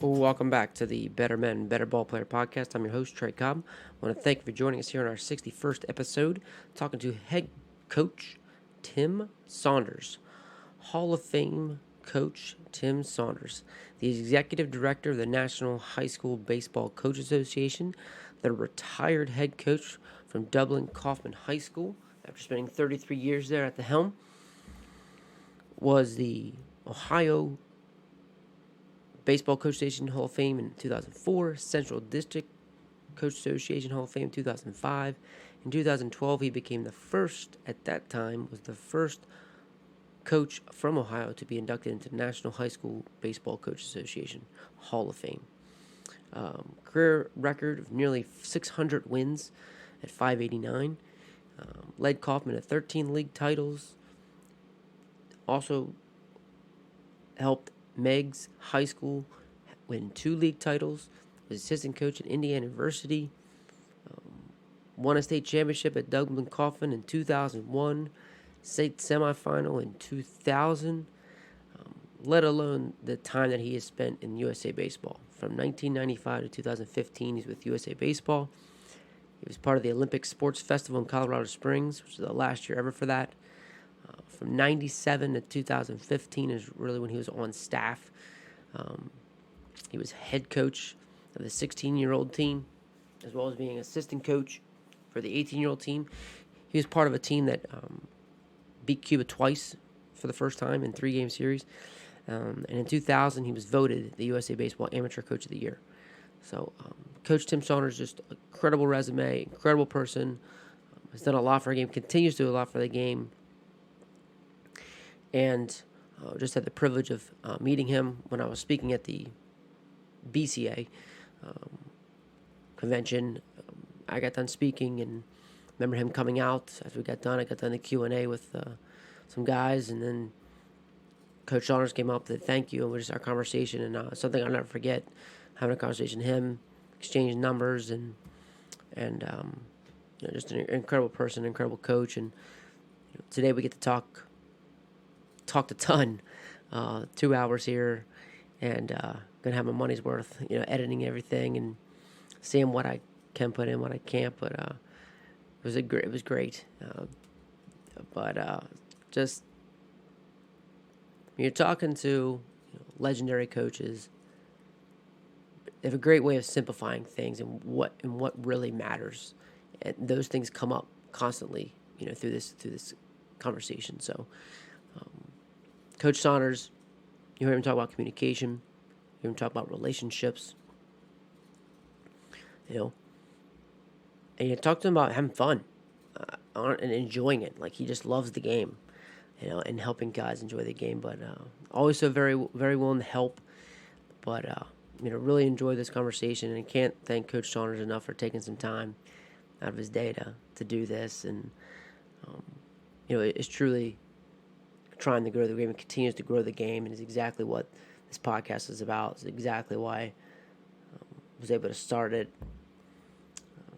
Welcome back to the Better Men, Better Ball Player podcast. I'm your host, Trey Cobb. I want to thank you for joining us here on our 61st episode, talking to head coach Tim Saunders, Hall of Fame coach Tim Saunders, the executive director of the National High School Baseball Coach Association, the retired head coach from Dublin Coffman High School after spending 33 years there at the helm, was the Ohio Baseball Coach Association Hall of Fame in 2004, Central District Coach Association Hall of Fame 2005. In 2012, he became the first, at that time, was the first coach from Ohio to be inducted into National High School Baseball Coach Association Hall of Fame. Career record of nearly 600 wins at 589. Led Coffman to 13 league titles. Also helped Meigs HS win 2 league titles. Was assistant coach at Indiana University. Won a state championship at Dublin Coffman in 2001. State semifinal in 2000. Let alone the time that he has spent in USA Baseball. From 1995 to 2015, he's with USA Baseball. He was part of the Olympic Sports Festival in Colorado Springs, which was the last year ever for that. From 97 to 2015 is really when he was on staff. He was head coach of the 16-year-old team, as well as being assistant coach for the 18-year-old team. He was part of a team that beat Cuba twice for the first time in 3-game series. And in 2000, he was voted the USA Baseball Amateur Coach of the Year. So Coach Tim Saunders, just an incredible resume, incredible person. Has done a lot for the game, continues to do a lot for the game. And just had the privilege of meeting him when I was speaking at the BCA convention. I got done speaking and remember him coming out. After we got done, I got done the Q&A with some guys, and then Coach Saunders came up to thank you, and we just our conversation, and something I'll never forget, having a conversation with him, exchanging numbers, and just an incredible person, incredible coach, and today we get to talked a ton, 2 hours here, and gonna have my money's worth, editing everything and seeing what I can put in, what I can't. But it was great. Just when you're talking to legendary coaches, they have a great way of simplifying things and what really matters, and those things come up constantly, through this conversation. So. Coach Saunders, you hear him talk about communication, you hear him talk about relationships, and you talk to him about having fun and enjoying it. Like, he just loves the game, and helping guys enjoy the game. But always so very, very willing to help. But really enjoyed this conversation, and I can't thank Coach Saunders enough for taking some time out of his day to do this. And it's truly trying to grow the game and continues to grow the game, and is exactly what this podcast is about. It's exactly why I was able to start it.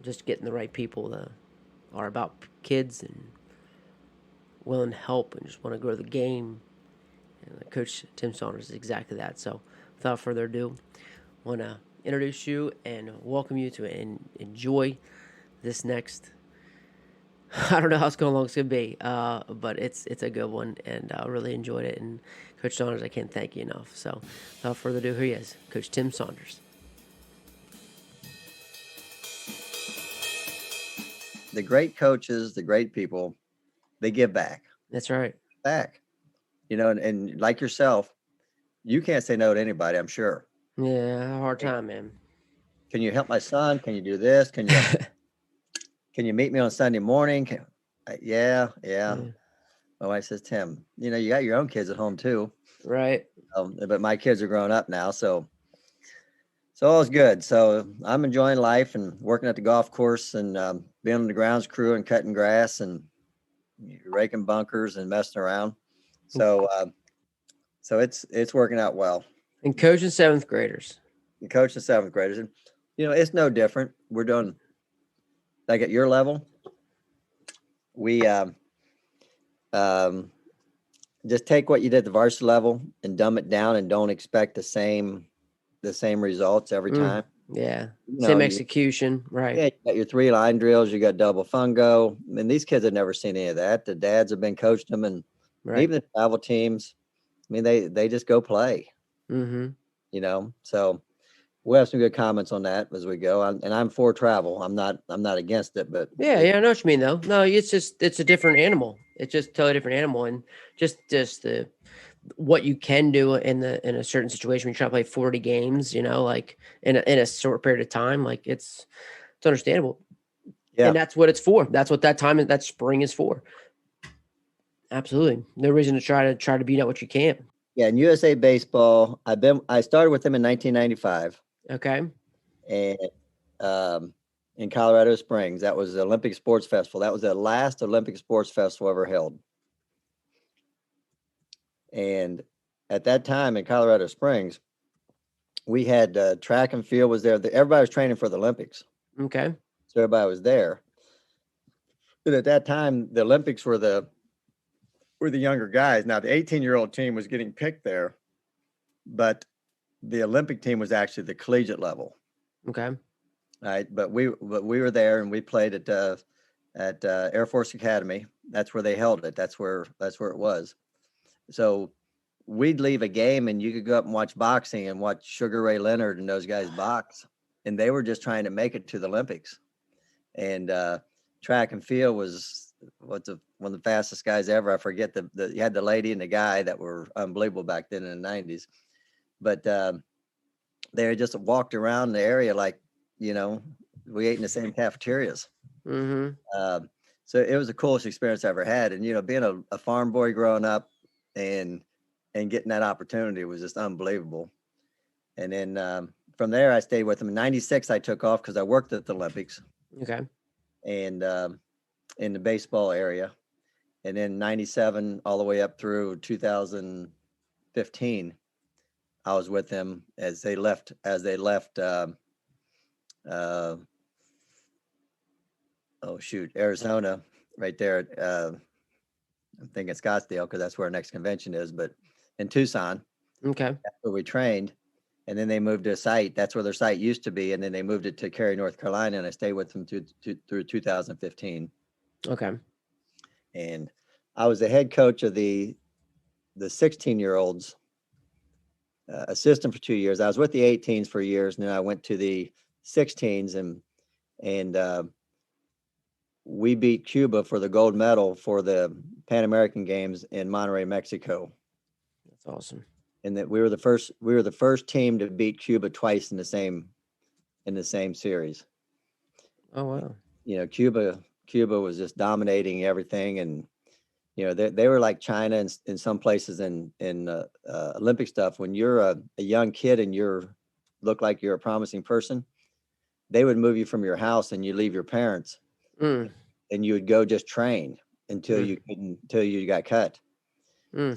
Just getting the right people that are about kids and willing to help and just want to grow the game. And Coach Tim Saunders is exactly that. So without further ado, I want to introduce you and welcome you to enjoy this next. I don't know how it's going to be, but it's a good one, and I really enjoyed it. And Coach Saunders, I can't thank you enough. So without further ado, here he is, Coach Tim Saunders. The great coaches, the great people, they give back. That's right. Back. And like yourself, you can't say no to anybody, I'm sure. Yeah, hard time, man. Can you help my son? Can you do this? Can you meet me on Sunday morning? Yeah. My wife says, Tim, you got your own kids at home too. Right. But my kids are growing up now, so all's good. So I'm enjoying life and working at the golf course and being on the grounds crew and cutting grass and raking bunkers and messing around. So it's working out well. And coaching 7th graders. And coaching 7th graders. And, it's no different. We're doing, like, at your level, we just take what you did at the varsity level and dumb it down and don't expect the same the same results every time. Yeah. You Same know, execution. Right. yeah, you got your 3 line drills, you got double fungo. I mean, these kids have never seen any of that. The dads have been coaching them, and Right. even the travel teams. I mean, they just go play. Mm-hmm. So we'll have some good comments on that as we go. And I'm for travel. I'm not against it, but Yeah, I know what you mean though. No, it's a different animal. It's just a totally different animal, and just the what you can do in a certain situation when you try to play 40 games, like in a short period of time, like it's understandable. yeah, And that's what it's for. That's what that spring is for. Absolutely. No reason to try to beat out what you can't. yeah. In USA Baseball, I started with them in 1995, Okay. and in Colorado Springs, that was the Olympic Sports Festival. That was the last Olympic Sports Festival ever held. And at that time in Colorado Springs, we had track and field was there. Everybody was training for the Olympics, Okay. so everybody was there. But at that time, the Olympics were the younger guys. Now the 18-year-old team was getting picked there, but the Olympic team was actually the collegiate level. Okay. Right, but we were there, and we played at Air Force Academy. That's where they held it. That's where it was. So we'd leave a game, and you could go up and watch boxing and watch Sugar Ray Leonard and those guys box, and they were just trying to make it to the Olympics. And track and field was one of the fastest guys ever. I forget you had the lady and the guy that were unbelievable back then in the 90s, but they just walked around the area like, we ate in the same cafeterias. Mm-hmm. So it was the coolest experience I ever had. And, being a farm boy growing up and getting that opportunity was just unbelievable. And then from there, I stayed with them. In 96, I took off because I worked at the Olympics. Okay. And in the baseball area. And then 97 all the way up through 2015, I was with them as they left Arizona, right there. I'm thinking Scottsdale because that's where our next convention is, but in Tucson, Okay. that's where we trained. And then they moved to a site. That's where their site used to be. And then they moved it to Cary, North Carolina. And I stayed with them through 2015. Okay. And I was the head coach of the 16-year-olds, assistant for 2 years. I was with the 18s for years, and then I went to the 16s, and we beat Cuba for the gold medal for the Pan American Games in Monterrey, Mexico. That's awesome. And that we were the first team to beat Cuba twice in the same series. Oh wow. Cuba was just dominating everything, and they were like China in some places in Olympic stuff. When you're a young kid and look like you're a promising person, they would move you from your house and you leave your parents, and you would go just train until you got cut. So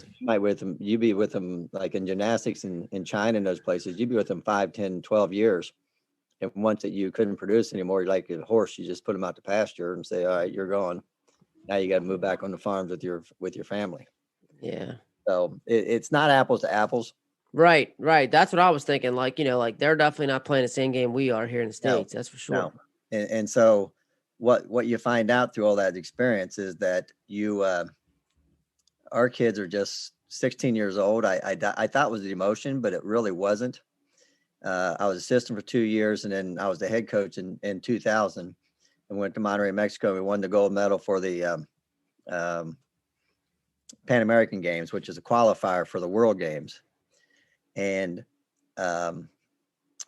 you'd be with them like in gymnastics in China and those places. You'd be with them 5, 10, 12 years. And once that you couldn't produce anymore, you're like a horse, you just put them out to pasture and say, all right, you're gone. Now you got to move back on the farms with your family. Yeah. So it's not apples to apples. Right. That's what I was thinking. Like, like they're definitely not playing the same game we are here in the States. That's for sure. No. And so what you find out through all that experience is that our kids are just 16 years old. I thought it was the emotion, but it really wasn't. I was assistant for 2 years, and then I was the head coach in 2000 and went to Monterrey, Mexico. We won the gold medal for the Pan American Games, which is a qualifier for the World Games. And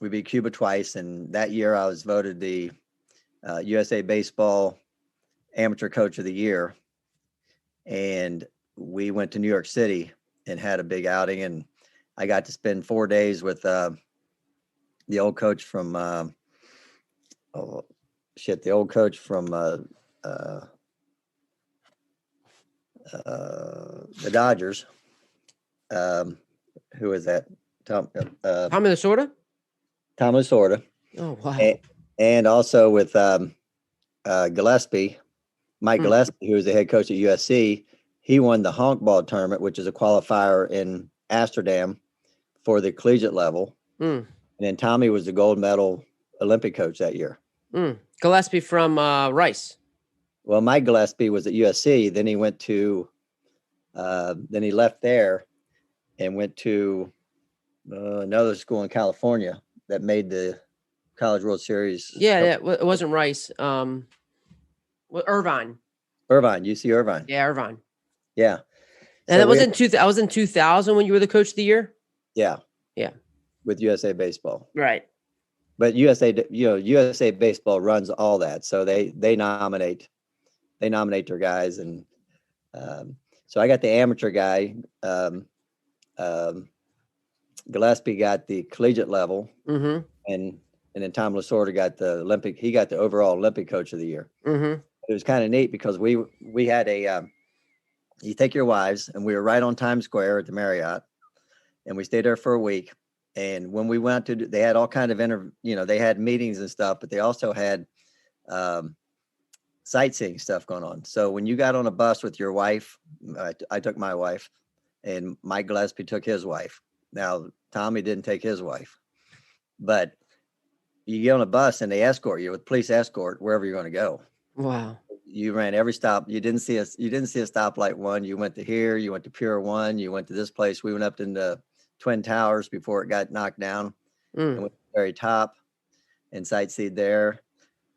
we beat Cuba twice. And that year I was voted the USA Baseball Amateur Coach of the Year. And we went to New York City and had a big outing. And I got to spend 4 days with the old coach from the old coach from the Dodgers. Who is that? Tom Lasorda? Tom Lasorda. Oh wow. And also with Gillespie, Mike Gillespie, who was the head coach at USC. He won the honk ball tournament, which is a qualifier in Amsterdam for the collegiate level. And then Tommy was the gold medal Olympic coach that year. Gillespie from Rice. Well, Mike Gillespie was at USC. Then he went to, then he left there and went to another school in California that made the College World Series. Yeah, it wasn't Rice. Irvine. UC Irvine. Yeah, Irvine. Yeah. And that was I was in 2000 when you were the coach of the year? Yeah. Yeah. With USA Baseball. Right. But USA Baseball runs all that. So they nominate their guys. And so I got the amateur guy. Gillespie got the collegiate level. Mm-hmm. And then Tom Lasorda got the Olympic. He got the overall Olympic coach of the year. Mm-hmm. It was kind of neat because we had you take your wives, and we were right on Times Square at the Marriott, and we stayed there for a week. And when we went they had all kind of they had meetings and stuff, but they also had sightseeing stuff going on. So when you got on a bus with your wife, I took my wife, and Mike Gillespie took his wife. Now Tommy didn't take his wife, but you get on a bus and they escort you with police escort wherever you're going to go. Wow. You ran every stop. You didn't see a stoplight one. You went to here, you went to Pier 1, you went to this place. We went up in the Twin Towers before it got knocked down and went to the very top and sightseed there.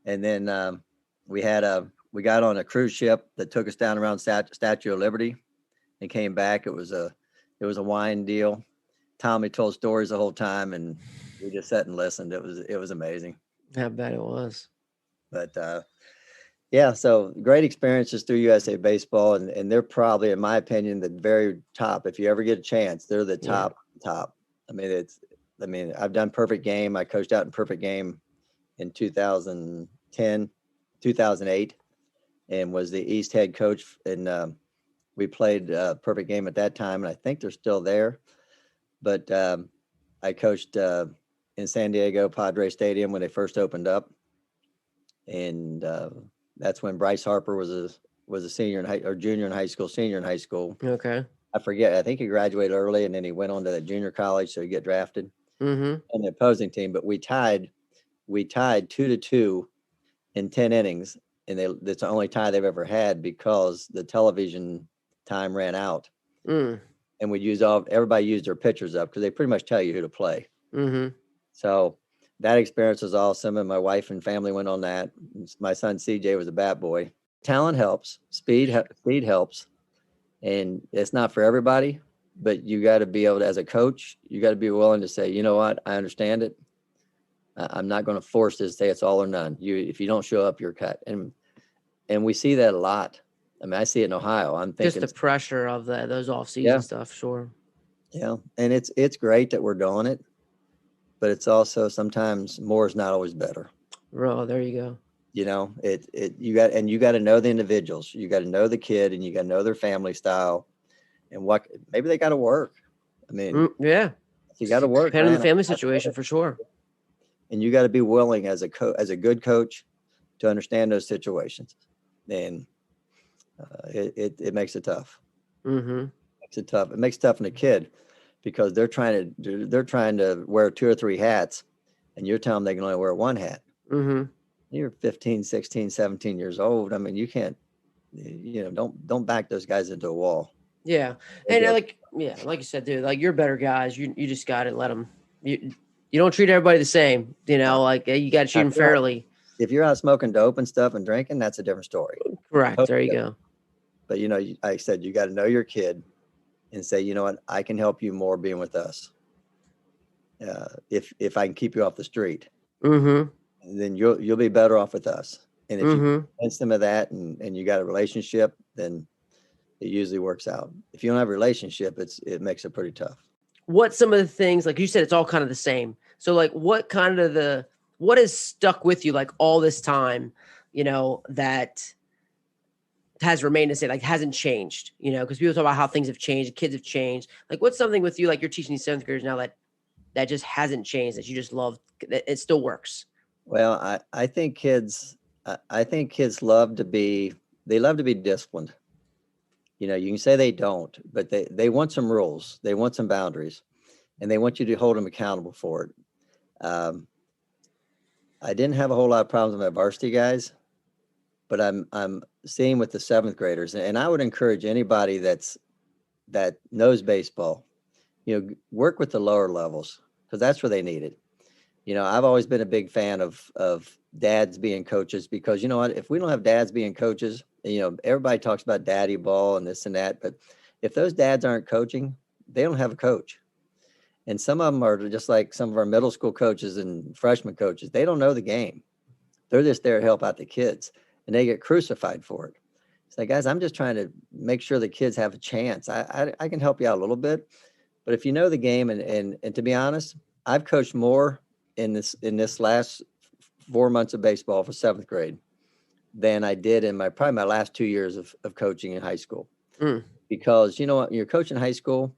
And then we got on a cruise ship that took us down around Statue of Liberty and came back. It was a wine deal. Tommy told stories the whole time, and we just sat and listened. It was amazing. I bet it was. But yeah, so great experiences through USA Baseball, and they're probably, in my opinion, the very top. If you ever get a chance, they're the top. I mean, I've done Perfect Game. I coached out in Perfect Game in 2010, 2008, and was the East head coach. And we played Perfect Game at that time, and I think they're still there. But I coached in San Diego Padre Stadium when they first opened up, and that's when Bryce Harper was a senior junior in high school, senior in high school. Okay. I forget. I think he graduated early, and then he went on to the junior college, so he get drafted on the opposing team. But we tied 2-2 in 10 innings, and that's the only tie they've ever had because the television time ran out. And everybody used their pitchers up because they pretty much tell you who to play. Mm-hmm. So that experience was awesome. And my wife and family went on that. My son, CJ, was a bat boy. Talent helps, speed helps. And it's not for everybody, but you got to be able to, as a coach, you got to be willing to say, you know what, I understand it. I'm not going to force this, say it's all or none. If you don't show up, you're cut. And we see that a lot. I mean, I see it in Ohio. I'm thinking just the pressure of those off-season stuff, sure. Yeah, and it's great that we're doing it, but it's also sometimes more is not always better. Oh, there you go. You got to know the individuals. You got to know the kid, and you got to know their family style, and what maybe they got to work. I mean, yeah, you got to work. Depending on the family situation, for sure. And you got to be willing as a good coach to understand those situations, and it makes it tough. Mm-hmm. It makes it tough on a kid because they're trying to wear 2 or 3 hats, and you're telling them they can only wear 1 hat. Mm-hmm. You're 15, 16, 17 years old. I mean, you can't, don't back those guys into a wall. Yeah. And like you said, dude, like you're better guys. You just got to let them, you don't treat everybody the same, like you got to treat them fairly. If you're out smoking dope and stuff and drinking, that's a different story. Correct. There you go. But, I said, you got to know your kid and say, you know what, I can help you more being with us. If I can keep you off the street, then you'll be better off with us. And if you convince them of that and you got a relationship, then it usually works out. If you don't have a relationship, it makes it pretty tough. What some of the things, like you said, it's all kind of the same. So like what has stuck with you like all this time, that has remained the same, like hasn't changed, because people talk about how things have changed, kids have changed. Like what's something with you, like you're teaching these 7th graders now that just hasn't changed, that you just love, that it still works? Well, I think kids love to be disciplined. You can say they don't, but they want some rules. They want some boundaries, and they want you to hold them accountable for it. Um, I didn't have a whole lot of problems with my varsity guys, but I'm seeing with the seventh graders, and I would encourage anybody that knows baseball, work with the lower levels because that's where they need it. I've always been a big fan of dads being coaches because you know what? If we don't have dads being coaches, everybody talks about daddy ball and this and that, but if those dads aren't coaching, they don't have a coach. And some of them are just like some of our middle school coaches and freshman coaches. They don't know the game. They're just there to help out the kids, and they get crucified for it. It's like, guys, I'm just trying to make sure the kids have a chance. I can help you out a little bit, but if you know the game, and to be honest, I've coached more in this last 4 months of baseball for seventh grade than I did in probably my last 2 years of coaching in high school. Mm. Because you know what, you're coaching high school,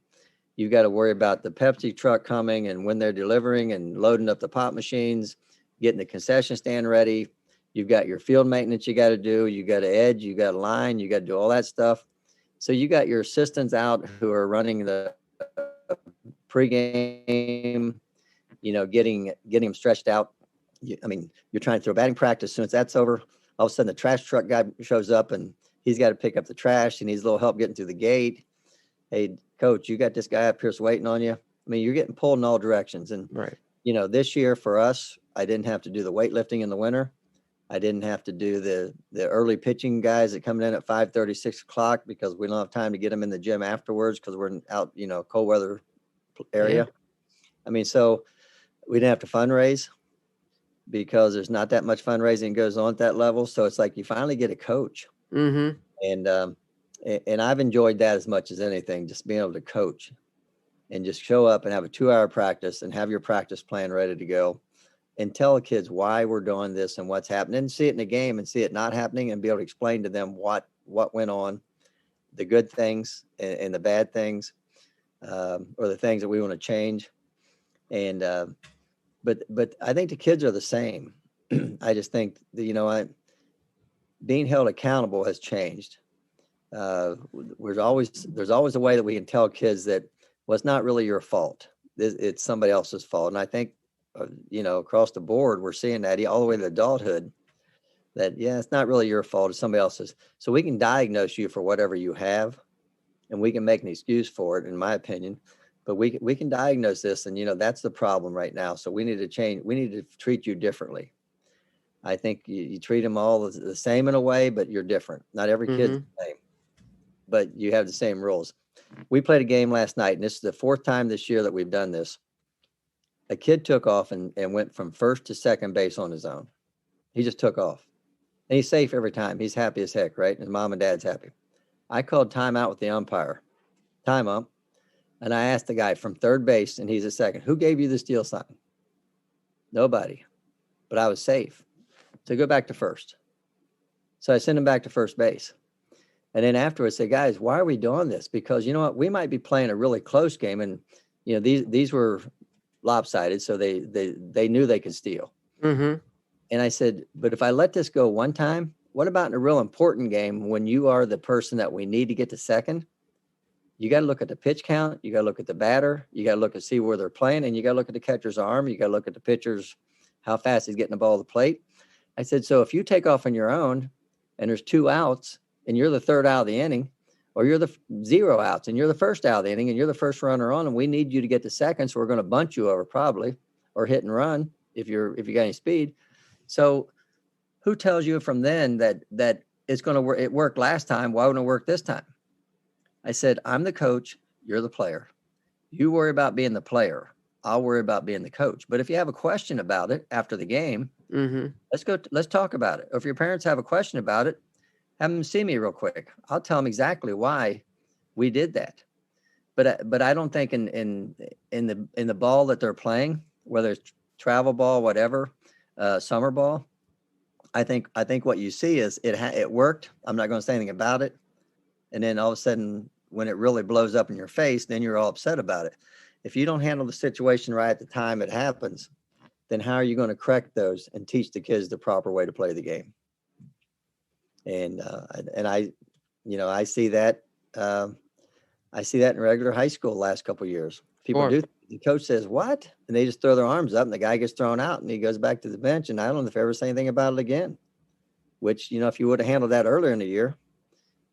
you've got to worry about the Pepsi truck coming and when they're delivering and loading up the pop machines, getting the concession stand ready. You've got your field maintenance you got to do. You got to edge, you got to line, you got to do all that stuff. So you got your assistants out who are running the pregame, getting them stretched out. You're trying to throw batting practice. As soon as that's over, all of a sudden the trash truck guy shows up and he's got to pick up the trash. He needs a little help getting through the gate. Hey, coach, you got this guy up here waiting on you. You're getting pulled in all directions. And, Right. This year for us, I didn't have to do the weightlifting in the winter. I didn't have to do the early pitching guys that come in at 5:30, 6 o'clock because we don't have time to get them in the gym afterwards because we're out, cold weather area. Yeah. So we didn't have to fundraise because there's not that much fundraising goes on at that level. So it's like you finally get a coach. Mm-hmm. And I've enjoyed that as much as anything, just being able to coach and just show up and have a 2-hour practice and have your practice plan ready to go and tell the kids why we're doing this and what's happening, and see it in the game and see it not happening and be able to explain to them what went on, the good things and the bad things, or the things that we want to change. And but I think the kids are the same. I just think that, being held accountable has changed. There's always a way that we can tell kids that, well, it's not really your fault. It's somebody else's fault. And I think, across the board, we're seeing that all the way to adulthood, that, yeah, it's not really your fault. It's somebody else's. So we can diagnose you for whatever you have, and we can make an excuse for it, in my opinion. But we can diagnose this, and, that's the problem right now. So we need to change. We need to treat you differently. I think you treat them all the same in a way, but you're different. Not every kid's the same, but you have the same rules. We played a game last night, and this is the 4th time this year that we've done this. A kid took off and went from first to second base on his own. He just took off. And he's safe every time. He's happy as heck, right? And his mom and dad's happy. I called timeout with the umpire. Time up. And I asked the guy from third base, and he's a second, who gave you the steal sign? Nobody. But I was safe. So go back to first. So I sent him back to first base. And then afterwards, say, guys, why are we doing this? Because you know what? We might be playing a really close game. And, these were lopsided. So they knew they could steal. Mm-hmm. And I said, but if I let this go one time, what about in a real important game when you are the person that we need to get to second? You got to look at the pitch count. You got to look at the batter. You got to look and see where they're playing. And you got to look at the catcher's arm. You got to look at the pitcher's, how fast he's getting the ball to the plate. I said, so if you take off on your own and there's 2 outs and you're the third out of the inning, or you're the 0 outs and you're the first out of the inning and you're the first runner on, and we need you to get to second, so we're going to bunt you over probably, or hit and run if you got any speed. So who tells you from then that it's going to work? It worked last time. Why wouldn't it work this time? I said, I'm the coach. You're the player. You worry about being the player. I'll worry about being the coach. But if you have a question about it after the game, let's talk about it. Or if your parents have a question about it, have them see me real quick. I'll tell them exactly why we did that. But I don't think in the ball that they're playing, whether it's travel ball, whatever, summer ball, I think what you see is it worked. I'm not going to say anything about it. And then all of a sudden, when it really blows up in your face, then you're all upset about it. If you don't handle the situation right at the time it happens, then how are you going to correct those and teach the kids the proper way to play the game? And I see that. I see that in regular high school the last couple of years. People do. The coach says, what? And they just throw their arms up and the guy gets thrown out and he goes back to the bench. And I don't know if I ever say anything about it again, which, if you would have handled that earlier in the year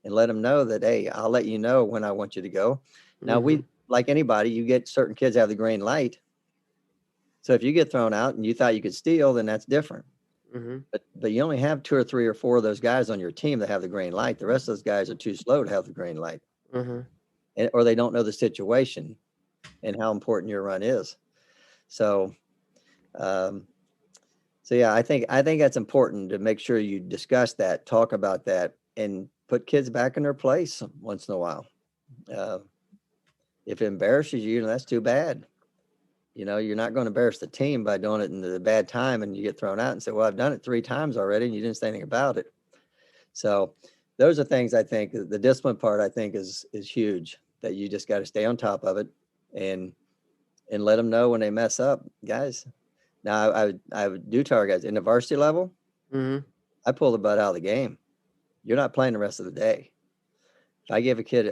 and let them know that, hey, I'll let you know when I want you to go. Now, we, like anybody, you get certain kids have the green light. So if you get thrown out and you thought you could steal, then that's different. But you only have 2 or 3 or 4 of those guys on your team that have the green light. The rest of those guys are too slow to have the green light, or they don't know the situation and how important your run is. So, yeah, I think that's important to make sure you discuss that, talk about that, and put kids back in their place once in a while. If it embarrasses you, that's too bad. You're not going to embarrass the team by doing it in the bad time and you get thrown out and say, well, I've done it 3 times already and you didn't say anything about it. So those are things I think the discipline part, I think is huge, that you just got to stay on top of it and let them know when they mess up, guys. Now I would do tell our guys in the varsity level, I pull the butt out of the game. You're not playing the rest of the day. If I give a kid,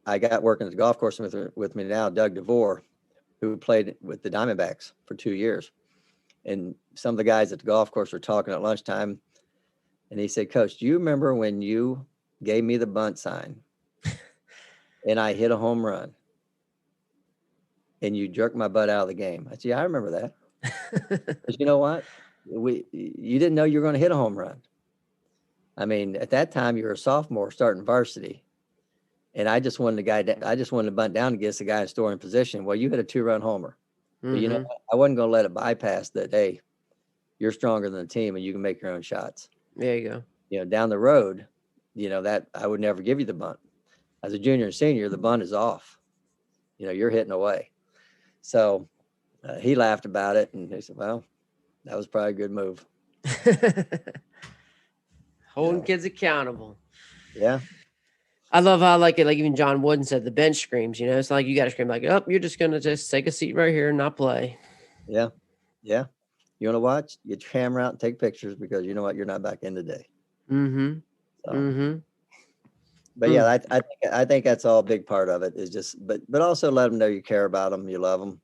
I got working at the golf course with me now, Doug DeVore, who played with the Diamondbacks for 2 years. And some of the guys at the golf course were talking at lunchtime. And he said, Coach, do you remember when you gave me the bunt sign and I hit a home run and you jerked my butt out of the game? I said, yeah, I remember that. But you know what? You didn't know you were going to hit a home run. I mean, at that time, you were a sophomore starting varsity. And I just wanted to bunt down against the guy in scoring position. Well, you hit a 2-run homer. But I wasn't going to let it bypass that, hey, you're stronger than the team and you can make your own shots. There you go. Down the road, that I would never give you the bunt. As a junior and senior, the bunt is off. You're hitting away. So he laughed about it and he said, well, that was probably a good move. Holding kids accountable. Yeah. I love how like even John Wooden said, the bench screams, it's like you got to scream like, oh, you're just going to just take a seat right here and not play. Yeah. Yeah. You want to watch? Get your camera out and take pictures because you know what? You're not back in today. But yeah, I think that's all a big part of it is just, but also let them know you care about them. You love them.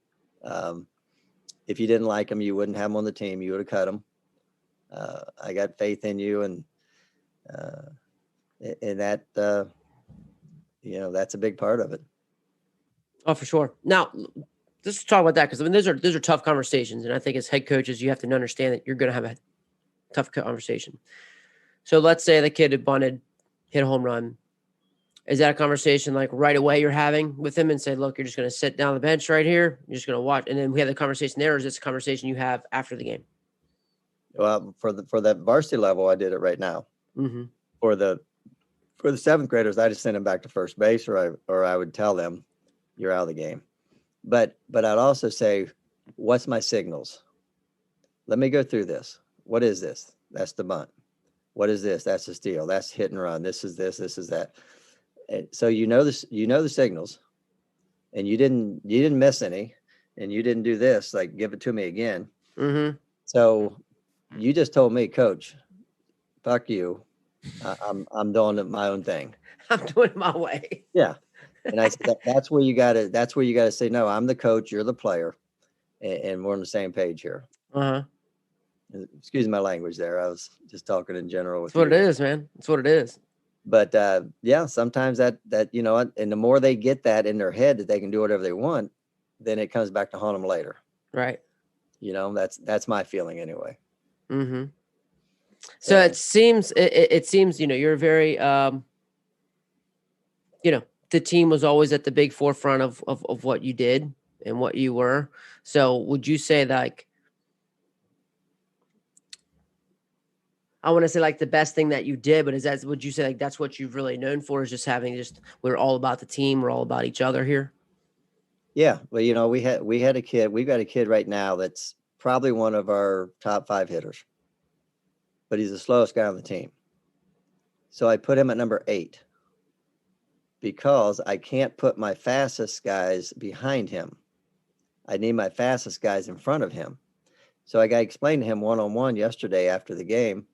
If you didn't like them, you wouldn't have them on the team. You would have cut them. I got faith in you. And that, that's a big part of it. Oh, for sure. Now, let's talk about that because those are tough conversations, and I think as head coaches, you have to understand that you're going to have a tough conversation. So let's say the kid had bunted, hit a home run. Is that a conversation like right away you're having with him and say, look, you're just going to sit down on the bench right here, you're just going to watch, and then we have the conversation there, or is this a conversation you have after the game? Well, for that varsity level, I did it right now. For the 7th graders, I just sent them back to first base, or I would tell them, you're out of the game. But I'd also say, what's my signals? Let me go through this. What is this? That's the bunt. What is this? That's the steal. That's hit and run. This is this. This is that. And so this. The signals, and you didn't miss any, and you didn't do this. Like, give it to me again. So you just told me, Coach, fuck you. I'm doing my own thing. I'm doing it my way. Yeah. And I said, that's where you gotta say, no, I'm the coach, you're the player, and we're on the same page here. Excuse my language there. I was just talking in general. That's what it is, man. That's what it is. But yeah, sometimes that and the more they get that in their head that they can do whatever they want, then it comes back to haunt them later. Right. That's my feeling anyway. So it seems you're very the team was always at the big forefront of what you did and what you were. So would you say like, I want to say like the best thing that you did, but would you say like that's what you've really known for, is just we're all about the team, we're all about each other here? Yeah. Well, we've got a kid right now that's probably one of our top 5 hitters, but he's the slowest guy on the team. So I put him at number 8 because I can't put my fastest guys behind him. I need my fastest guys in front of him. So I got to explain to him one-on-one yesterday after the game,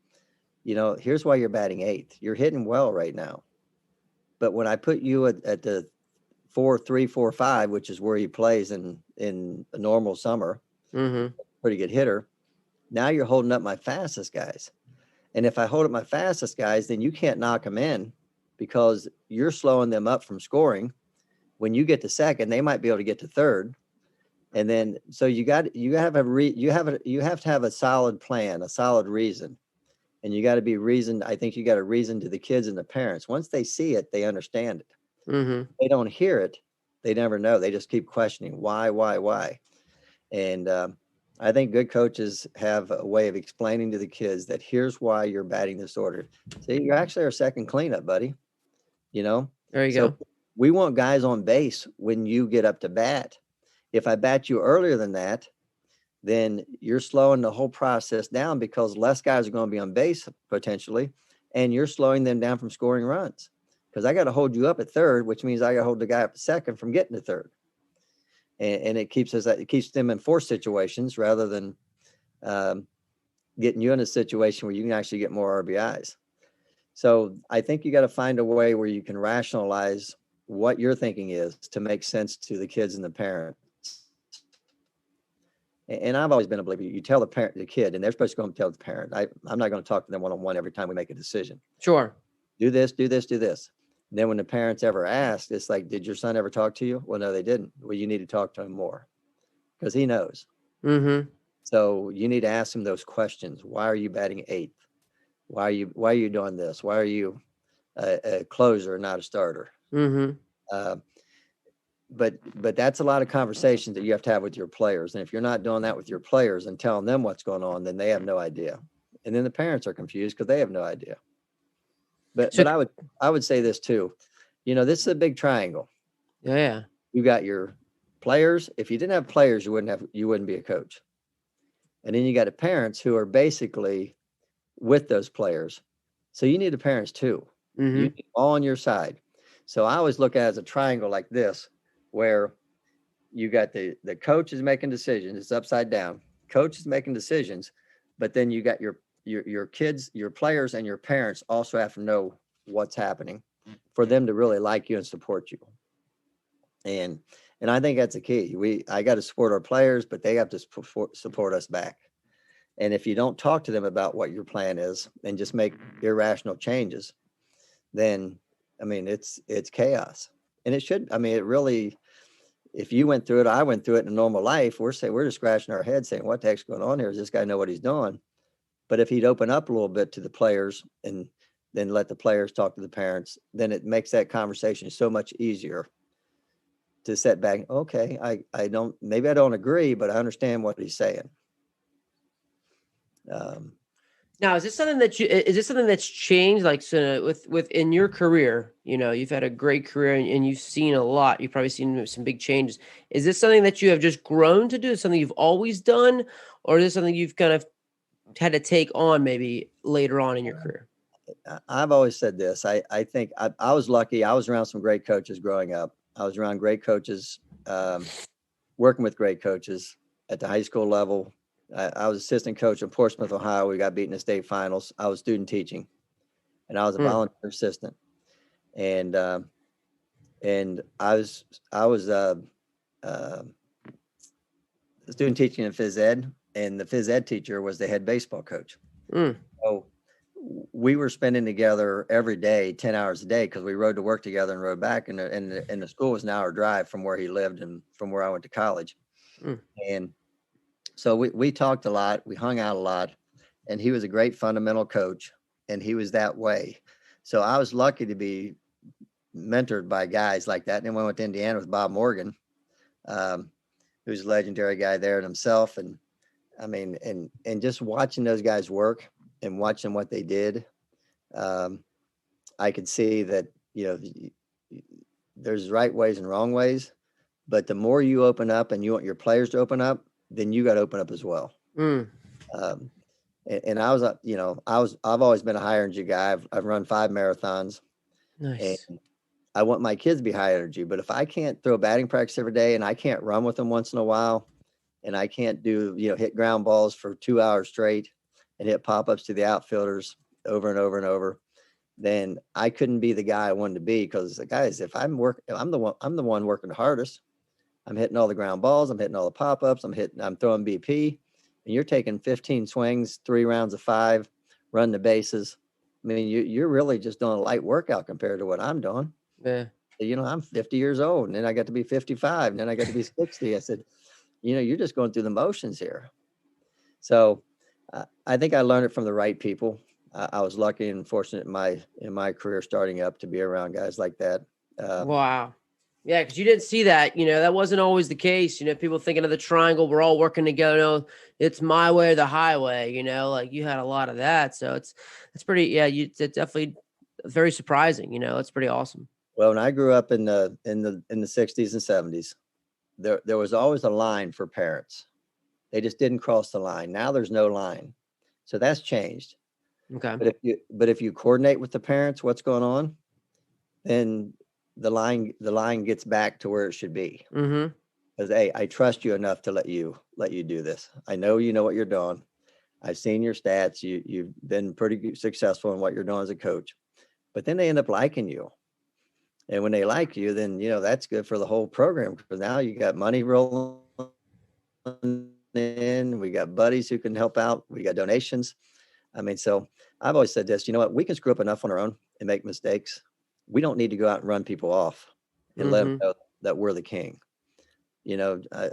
here's why you're batting 8th. You're hitting well right now. But when I put you at the 4.3, 4.5, which is where he plays in a normal summer, pretty good hitter. Now you're holding up my fastest guys. And if I hold up my fastest guys, then you can't knock them in because you're slowing them up from scoring. When you get to second, they might be able to get to third. And then, so you have to have a solid plan, a solid reason. And you got to be reasoned. I think you got to reason to the kids and the parents. Once they see it, they understand it. If they don't hear it, they never know. They just keep questioning why. And I think good coaches have a way of explaining to the kids that here's why you're batting this order. See, you're actually our second cleanup, buddy. There you go. We want guys on base when you get up to bat. If I bat you earlier than that, then you're slowing the whole process down because less guys are going to be on base potentially, and you're slowing them down from scoring runs. Because I got to hold you up at third, which means I got to hold the guy up at second from getting to third. And it keeps them in force situations rather than getting you in a situation where you can actually get more RBIs. So I think you got to find a way where you can rationalize what your thinking is to make sense to the kids and the parents. And I've always been a believer. You tell the kid, and they're supposed to go and tell the parent. I'm not going to talk to them one-on-one every time we make a decision. Sure. Do this, do this, do this. And then when the parents ever ask, it's like, did your son ever talk to you? Well, no, they didn't. Well, you need to talk to him more because he knows. So you need to ask him those questions. Why are you batting eighth? Why are you doing this? Why are you a closer, not a starter? But that's a lot of conversations that you have to have with your players. And if you're not doing that with your players and telling them what's going on, then they have no idea. And then the parents are confused because they have no idea. But I would say this too. This is a big triangle. Yeah. You got your players. If you didn't have players, you wouldn't be a coach. And then you got the parents who are basically with those players. So you need the parents too. You need all on your side. So I always look at it as a triangle like this, where you got the coach is making decisions. It's upside down. Coach is making decisions, but then you got your kids, your players, and your parents also have to know what's happening for them to really like you and support you. And I think that's the key. I got to support our players, but they have to support us back. And if you don't talk to them about what your plan is and just make irrational changes, then it's chaos. And it should. It really. If you went through it, I went through it in normal life. We're just scratching our heads saying, "What the heck's going on here? Does this guy know what he's doing?" But if he'd open up a little bit to the players and then let the players talk to the parents, then it makes that conversation so much easier to set back. Okay, I don't agree, but I understand what he's saying. Now, is this something that's changed? Like, so within your career, you've had a great career and you've seen a lot. You've probably seen some big changes. Is this something that you have just grown to do? Is something you've always done, or is this something you've kind of had to take on maybe later on in your career? I've always said this. I think I was lucky. I was around some great coaches growing up. I was around great coaches, working with great coaches at the high school level. I was assistant coach in Portsmouth, Ohio. We got beaten in state finals. I was student teaching, and I was a volunteer assistant. And I was student teaching in phys ed, and the phys ed teacher was the head baseball coach. So we were spending together every day, 10 hours a day, because we rode to work together and rode back. And the school was an hour drive from where he lived and from where I went to college. And so we talked a lot, we hung out a lot, and he was a great fundamental coach, and he was that way. So I was lucky to be mentored by guys like that. And then we went to Indiana with Bob Morgan, who's a legendary guy there in himself. And and just watching those guys work and watching what they did, I could see that, there's right ways and wrong ways, but the more you open up and you want your players to open up, then you got to open up as well. And I've always been a high energy guy. I've run 5 marathons. Nice. And I want my kids to be high energy, but if I can't throw batting practice every day and I can't run with them once in a while, and I can't do, hit ground balls for 2 hours straight and hit pop-ups to the outfielders over and over and over, then I couldn't be the guy I wanted to be, because guys, if I'm the one working the hardest. I'm hitting all the ground balls. I'm hitting all the pop-ups. I'm throwing BP, and you're taking 15 swings, 3 rounds of 5, run the bases. I mean, you're really just doing a light workout compared to what I'm doing. Yeah. I'm 50 years old, and then I got to be 55, and then I got to be 60. I said, you're just going through the motions here. So I think I learned it from the right people. I was lucky and fortunate in my career starting up to be around guys like that. Wow. Yeah, because you didn't see that. That wasn't always the case. People thinking of the triangle, we're all working together. No, it's my way or the highway. Like you had a lot of that. So it's pretty. Yeah, it's definitely very surprising. It's pretty awesome. Well, when I grew up in the 60s and 70s, there was always a line for parents. They just didn't cross the line. Now there's no line. So that's changed. Okay. But if you coordinate with the parents what's going on, then the line gets back to where it should be. Mm-hmm. Because hey, I trust you enough to let you do this. I know you know what you're doing. I've seen your stats. You've been pretty successful in what you're doing as a coach. But then they end up liking you. And when they like you, then that's good for the whole program, because now you got money rolling in. We got buddies who can help out. We got donations. I mean, so I've always said this, what, we can screw up enough on our own and make mistakes. We don't need to go out and run people off and let them know that we're the king.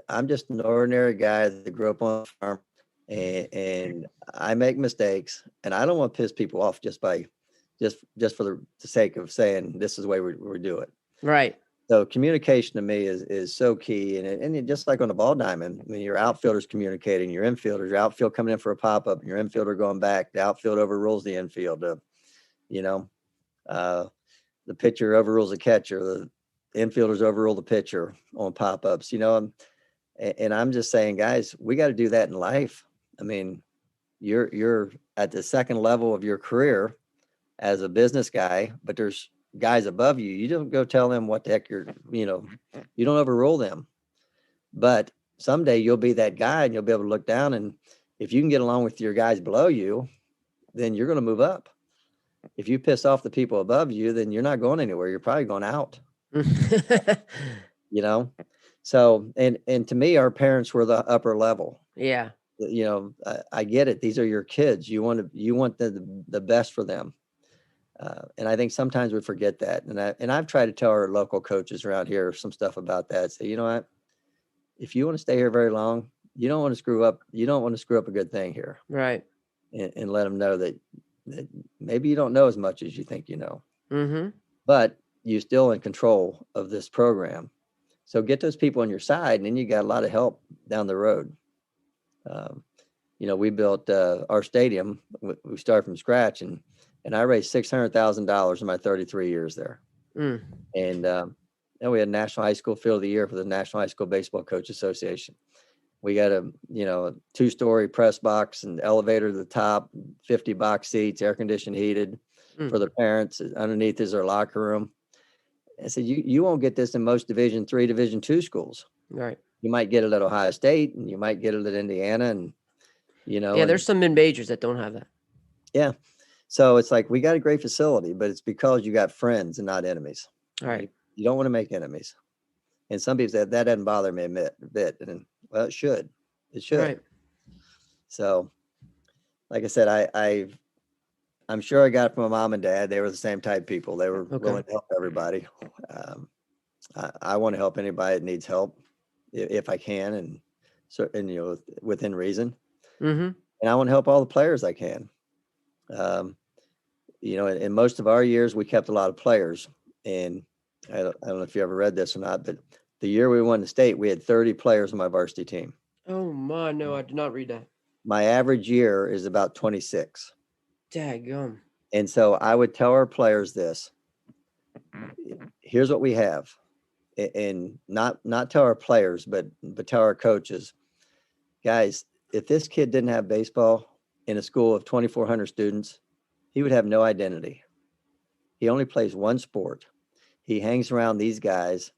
I'm just an ordinary guy that grew up on a farm, and I make mistakes, and I don't want to piss people off just for the sake of saying this is the way we do it. Right. So communication to me is so key, and just like on the ball diamond, I mean, your outfielders communicating, your infielders, your outfield coming in for a pop up, and your infielder going back. The outfield overrules the infield. The pitcher overrules the catcher. The infielders overrule the pitcher on pop ups. And I'm just saying, guys, we got to do that in life. I mean, you're at the second level of your career as a business guy, but there's guys above you. You don't go tell them what the heck you don't overrule them. But someday you'll be that guy, and you'll be able to look down, and if you can get along with your guys below you, then you're going to move up. If you piss off the people above you, then you're not going anywhere. You're probably going out. So, and to me, our parents were the upper level. Yeah. I get it. These are your kids. You want the best for them. And I think sometimes we forget that. And I've tried to tell our local coaches around here some stuff about that. Say, you know what? If you want to stay here very long, you don't want to screw up. You don't want to screw up a good thing here. Right. And let them know that maybe you don't know as much as you think you know. Mm-hmm. But you're still in control of this program. So get those people on your side, and then you got a lot of help down the road. We built our stadium. We started from scratch, and I raised $600,000 in my 33 years there. Mm. And then we had National High School Field of the Year for the National High School Baseball Coach Association. We got a 2-story press box and elevator to the top, 50 box seats, air conditioned, heated for the parents. Underneath is our locker room. I said, you won't get this in most Division III, Division II schools. Right. You might get it at Ohio State, and you might get it at Indiana, and Yeah, there's some mid-majors that don't have that. Yeah. So it's like, we got a great facility, but it's because you got friends and not enemies. All right. You don't want to make enemies. And some people say that doesn't bother me a bit. And well, it should. It should. Right. So, like I said, I'm sure I got it from my mom and dad. They were the same type of people. They were willing to help everybody. I want to help anybody that needs help if I can, and within reason. Mm-hmm. And I want to help all the players I can. In most of our years, we kept a lot of players. And I don't know if you ever read this or not, but the year we won the state, we had 30 players on my varsity team. Oh my, no, I did not read that. My average year is about 26. Daggum. And so I would tell our players this: here's what we have. And not tell our players, but tell our coaches, guys, if this kid didn't have baseball in a school of 2,400 students, he would have no identity. He only plays one sport. He hangs around these guys.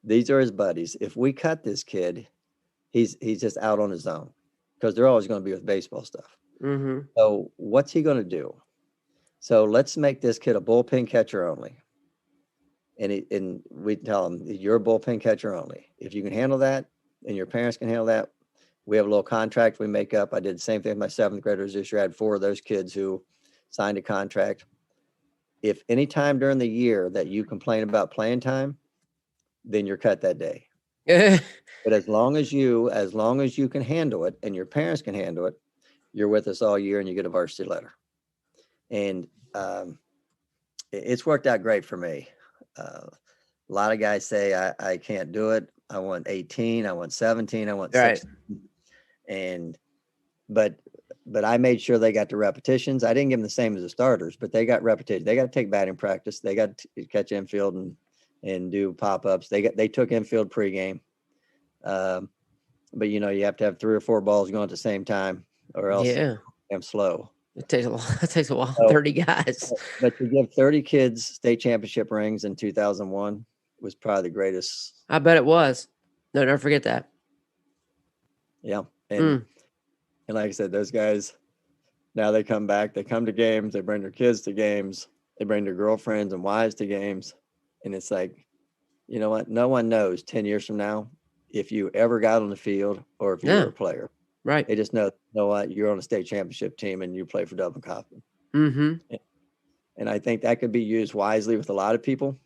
These are his buddies. If we cut this kid, he's just out on his own, because they're always going to be with baseball stuff. Mm-hmm. So what's he going to do? So let's make this kid a bullpen catcher only. And we tell them, you're a bullpen catcher only. If you can handle that and your parents can handle that, we have a little contract we make up. I did the same thing with my 7th graders this year. I had 4 of those kids who signed a contract. If any time during the year that you complain about playing time, then you're cut that day. But as long as you can handle it and your parents can handle it, you're with us all year and you get a varsity letter. And it's worked out great for me. A lot of guys say I can't do it. I want 18, I want 17, I want 16. And but I made sure they got the repetitions. I didn't give them the same as the starters, but they got repetition. They got to take batting practice. They got to catch infield and do pop-ups. They took infield pregame. But you have to have 3 or 4 balls going at the same time, or else I'm slow. It takes a while. It takes a while. 30 guys. But to give 30 kids state championship rings in 2001 was probably the greatest. I bet it was. No, never forget that. Yeah. And like I said, those guys, now they come back, they come to games, they bring their kids to games, they bring their girlfriends and wives to games. And it's like, you know what? No one knows 10 years from now if you ever got on the field or if you were a player. Right. They just know, you know what? You're on a state championship team and you play for Dublin Coffman. Mm-hmm. And I think that could be used wisely with a lot of people,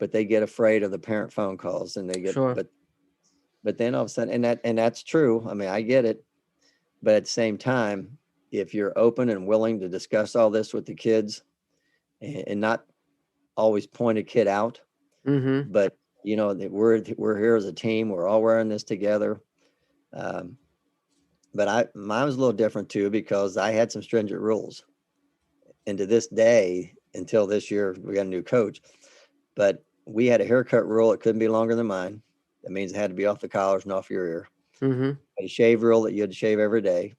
but they get afraid of the parent phone calls and they get, but then all of a sudden, and that's true. I mean, I get it. But at the same time, if you're open and willing to discuss all this with the kids and not always point a kid out, but we're here as a team. We're all wearing this together. But mine was a little different too, because I had some stringent rules. And to this day, until this year, we got a new coach, but we had a haircut rule. It couldn't be longer than mine. That means it had to be off the collars and off your ear. A shave rule that you had to shave every day.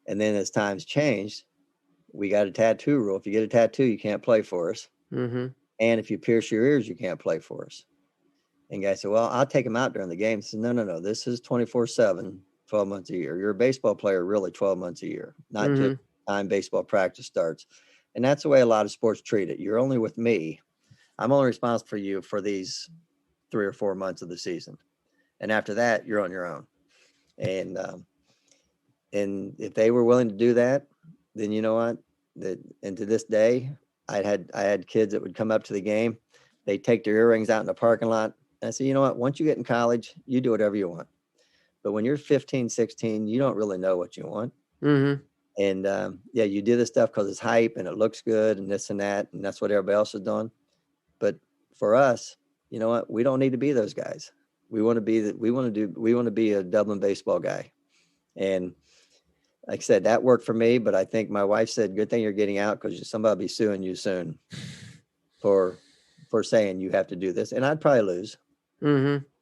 And then as times changed, we got a tattoo rule. If you get a tattoo, you can't play for us. And if you pierce your ears, you can't play for us. And guys said, well, I'll take them out during the game. I said, no. This is 24/7, 12 months a year. You're a baseball player, really 12 months a year, not just time baseball practice starts. And that's the way a lot of sports treat it. You're only with me. I'm only responsible for you for these 3 or 4 months of the season. And after that, you're on your own. And if they were willing to do that, then you know what? And to this day, I had kids that would come up to the game. They take their earrings out in the parking lot. And I said, you know what? Once you get in college, you do whatever you want. But when you're 15, 16, you don't really know what you want. And you do this stuff because it's hype and it looks good and this and that, and that's what everybody else is doing. But for us, you know what? We don't need to be those guys. We want to be a Dublin baseball guy. And like I said, that worked for me, but I think my wife said, good thing you're getting out, because somebody will be suing you soon for saying you have to do this. And I'd probably lose.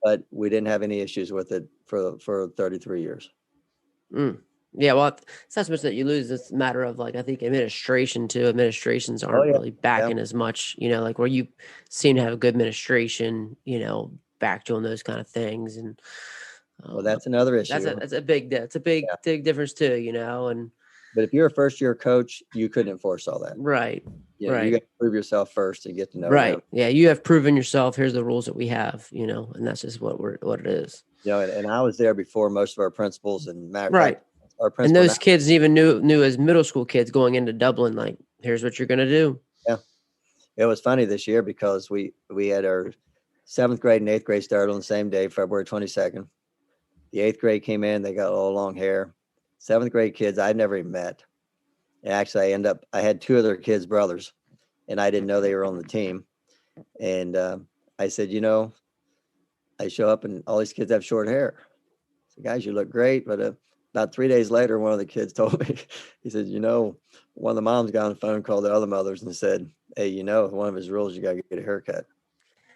But we didn't have any issues with it for 33 years. Yeah, well, it's not so much that you lose. It's a matter of, like, I think administration too. Administrations aren't really backing as much, like where you seem to have a good administration, back doing those kind of things. And well, that's another issue. That's a big big difference too, and. But if you're a first-year coach, you couldn't enforce all that. Right. You got to prove yourself first and get to know. Right. Them. Yeah, you have proven yourself. Here's the rules that we have, and that's just what it is. And I was there before most of our principals, and fact, our principal and those kids even knew as middle school kids going into Dublin, like, here's what you're going to do. Yeah. It was funny this year because we had our 7th grade and 8th grade started on the same day, February 22nd. The 8th grade came in, they got all long hair. 7th grade kids I'd never even met. And actually, I had 2 of their kids' brothers, and I didn't know they were on the team. And I said, I show up and all these kids have short hair. I said, guys, you look great. But about 3 days later, one of the kids told me, he said, one of the moms got on the phone and called the other mothers and said, hey, one of his rules, you got to get a haircut.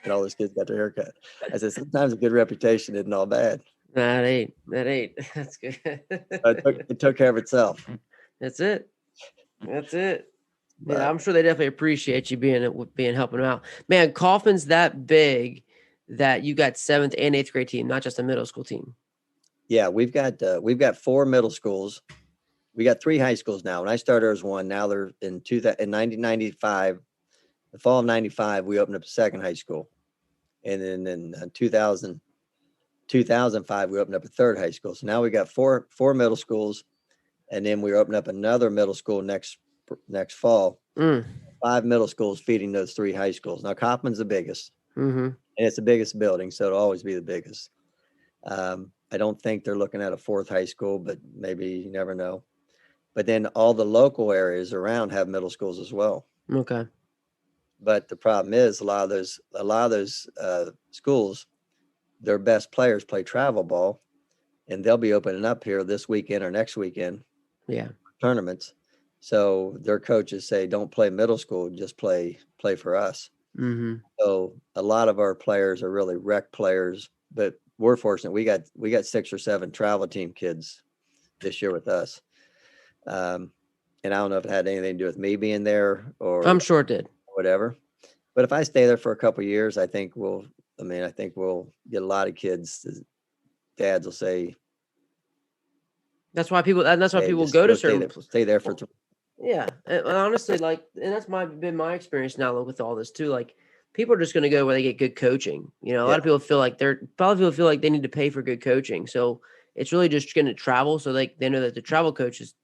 And all those kids got their haircut. I said, sometimes a good reputation isn't all bad. That ain't. That's good. It took care of itself. That's it. Yeah, I'm sure they definitely appreciate you being helping them out. Man, Coffman's that big that you got 7th and 8th grade team, not just a middle school team. Yeah, we've got 4 middle schools. we got 3 high schools now. When I started, there was 1. Now they're in 1995, the fall of 95, we opened up a second high school. And then in 2005, we opened up a third high school. So now we got four middle schools. And then we opened up another middle school next fall. 5 middle schools feeding those 3 high schools. Now Coffman's the biggest. And it's the biggest building, so it'll always be the biggest. I don't think they're looking at a 4th high school, but maybe, you never know. But then all the local areas around have middle schools as well. Okay. But the problem is a lot of those schools, their best players play travel ball, and they'll be opening up here this weekend or next weekend. Yeah. Tournaments. So their coaches say, don't play middle school, just play for us. So a lot of our players are really rec players, but we're fortunate. We got 6 or 7 travel team kids this year with us. And I don't know if it had anything to do with me being there or I'm sure it did. Whatever. But if I stay there for a couple of years, I think we'll get a lot of kids. Dads will say, that's why people go to certain stay there for. Yeah, and honestly, like, and that's been my experience now with all this too. Like, people are just going to go where they get good coaching. You know, a lot of people feel like they need to pay for good coaching. So it's really just going to travel. So they know that the travel coach is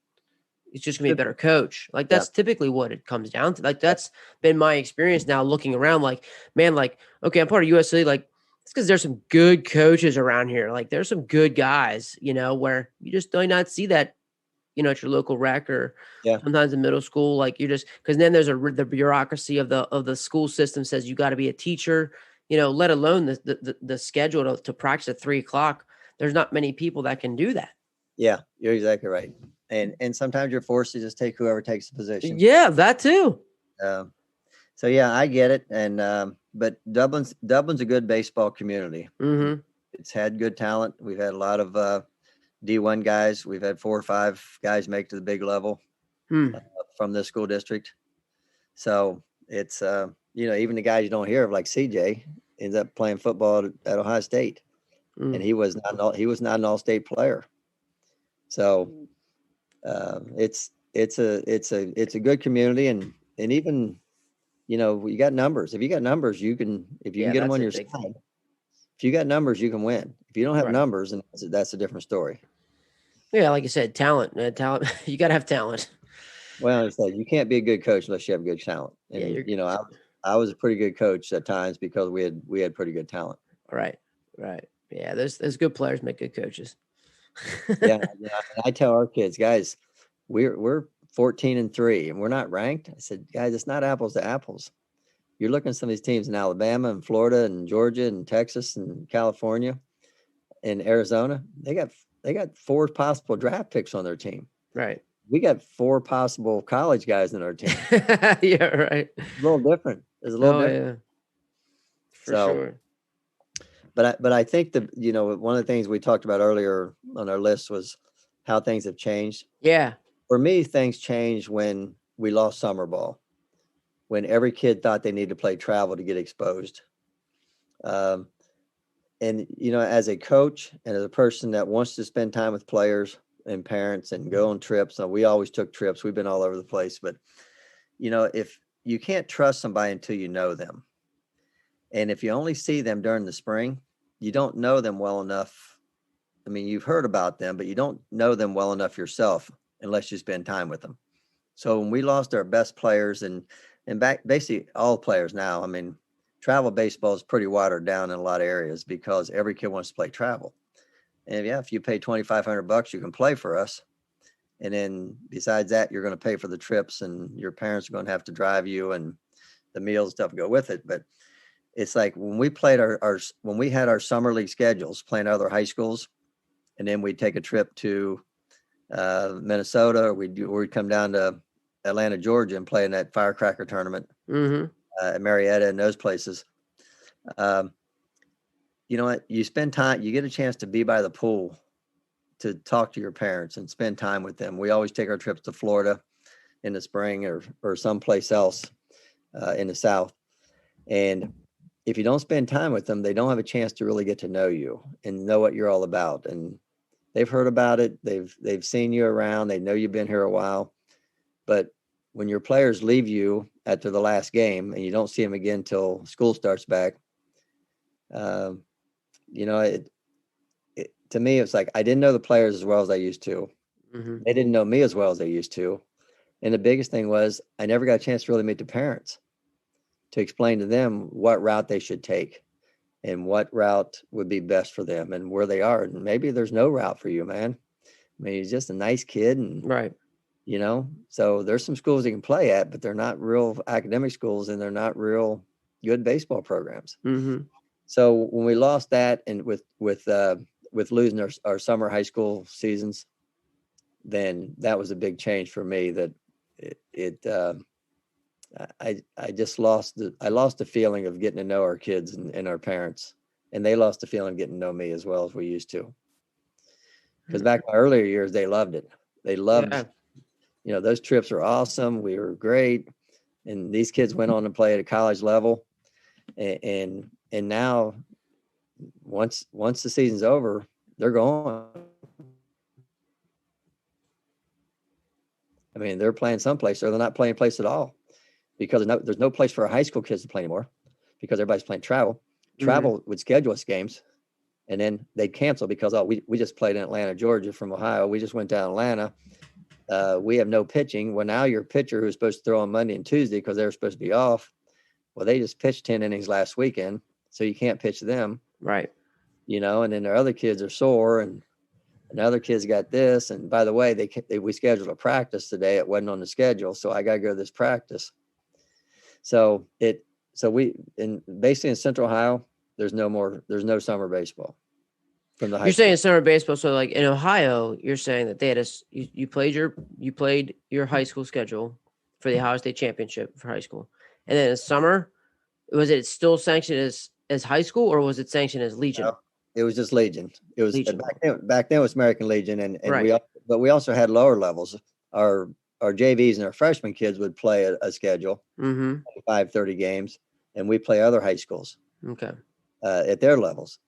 just going to be a better coach. Like, that's typically what it comes down to. Like, that's been my experience now looking around. Like, man, like, okay, I'm part of USC. Like, it's because there's some good coaches around here. Like, there's some good guys, you know, where you just do not see that, you know, at your local rec or sometimes in middle school. Like, you just, because then there's the bureaucracy of the school system says you got to be a teacher, you know, let alone the schedule to practice at 3:00. There's not many people that can do that. Yeah, you're exactly right. And sometimes you're forced to just take whoever takes the position. Yeah, that too. So yeah, I get it. And but Dublin's a good baseball community. It's had good talent. We've had a lot of D1 guys. We've had 4 or 5 guys make to the big level from this school district. So it's you know, even the guys you don't hear of, like CJ, ends up playing football at Ohio State, and he was not an all-state player. So it's a good community, and even, you know, you got numbers. If you got numbers, you can get them on your side. If you got numbers, you can win. If you don't have numbers, then that's a different story. Yeah, like you said, talent. You got to have talent. Well, it's like you can't be a good coach unless you have good talent. And you know, I was a pretty good coach at times because we had pretty good talent. Right. Yeah, those good players make good coaches. Yeah. I tell our kids, guys, we're 14-3 and we're not ranked. I said, guys, it's not apples to apples. You're looking at some of these teams in Alabama and Florida and Georgia and Texas and California and Arizona. They got 4 possible draft picks on their team. Right. We got 4 possible college guys in our team. Yeah, right. It's a little different. It's a little different. Yeah. For sure. But I think you know, one of the things we talked about earlier on our list was how things have changed. Yeah. For me, things changed when we lost summer ball, when every kid thought they needed to play travel to get exposed. And, you know, as a coach and as a person that wants to spend time with players and parents and go on trips, we always took trips. We've been all over the place. But, you know, if you can't trust somebody until you know them, and if you only see them during the spring, you don't know them well enough. I mean, you've heard about them, but you don't know them well enough yourself unless you spend time with them. So when we lost our best players and back basically all players now, I mean, travel baseball is pretty watered down in a lot of areas because every kid wants to play travel. And if you pay $2,500, you can play for us. And then besides that, you're going to pay for the trips, and your parents are going to have to drive you, and the meals and stuff go with it. But it's like when we played when we had our summer league schedules playing other high schools, and then we'd take a trip to Minnesota, or we'd come down to Atlanta, Georgia, and play in that firecracker tournament at Marietta and those places. You know what? You spend time, you get a chance to be by the pool, to talk to your parents and spend time with them. We always take our trips to Florida in the spring or someplace else in the South. And if you don't spend time with them, they don't have a chance to really get to know you and know what you're all about. And they've heard about it. They've seen you around. They know you've been here a while. But when your players leave you after the last game and you don't see them again till school starts back, you know, to me, it's like I didn't know the players as well as I used to. Mm-hmm. They didn't know me as well as they used to. And the biggest thing was I never got a chance to really meet the parents to explain to them what route they should take and what route would be best for them and where they are. And maybe there's no route for you, man. I mean, he's just a nice kid. And, Right. you know, so there's some schools he can play at, but they're not real academic schools and they're not real good baseball programs. Mm-hmm. So when we lost that and with losing our summer high school seasons, then that was a big change for me. That I just lost the feeling of getting to know our kids and our parents, and they lost the feeling of getting to know me as well as we used to. Because back in my earlier years, they loved it. They loved, Yeah. you know, those trips were awesome. We were great, and these kids went on to play at a college level, and now once the season's over, they're gone. I mean, they're playing someplace, or they're not playing place at all, because there's no place for our high school kids to play anymore, because everybody's playing travel. Travel would schedule us games, and then they'd cancel because we just played in Atlanta, Georgia from Ohio. We just went down Atlanta. We have no pitching. Well, now your pitcher who's supposed to throw on Monday and Tuesday because they're supposed to be off, well, they just pitched 10 innings last weekend, so you can't pitch them. Right. You know, and then their other kids are sore, and other kids got this. And by the way, we scheduled a practice today. It wasn't on the schedule, so I got to go to this practice. So basically in Central Ohio, there's no summer baseball from the high You're school. saying summer baseball, so like in Ohio, you're saying that they had you played your high school schedule for the Ohio State Championship for high school, and then in summer, was it still sanctioned as high school or was it sanctioned as Legion? No, it was just Legion. It was Legion. back then it was American Legion, and Right. we also had lower levels. Our JVs and our freshman kids would play a schedule, Mm-hmm. 5-30 games, and we play other high schools Okay. at their levels.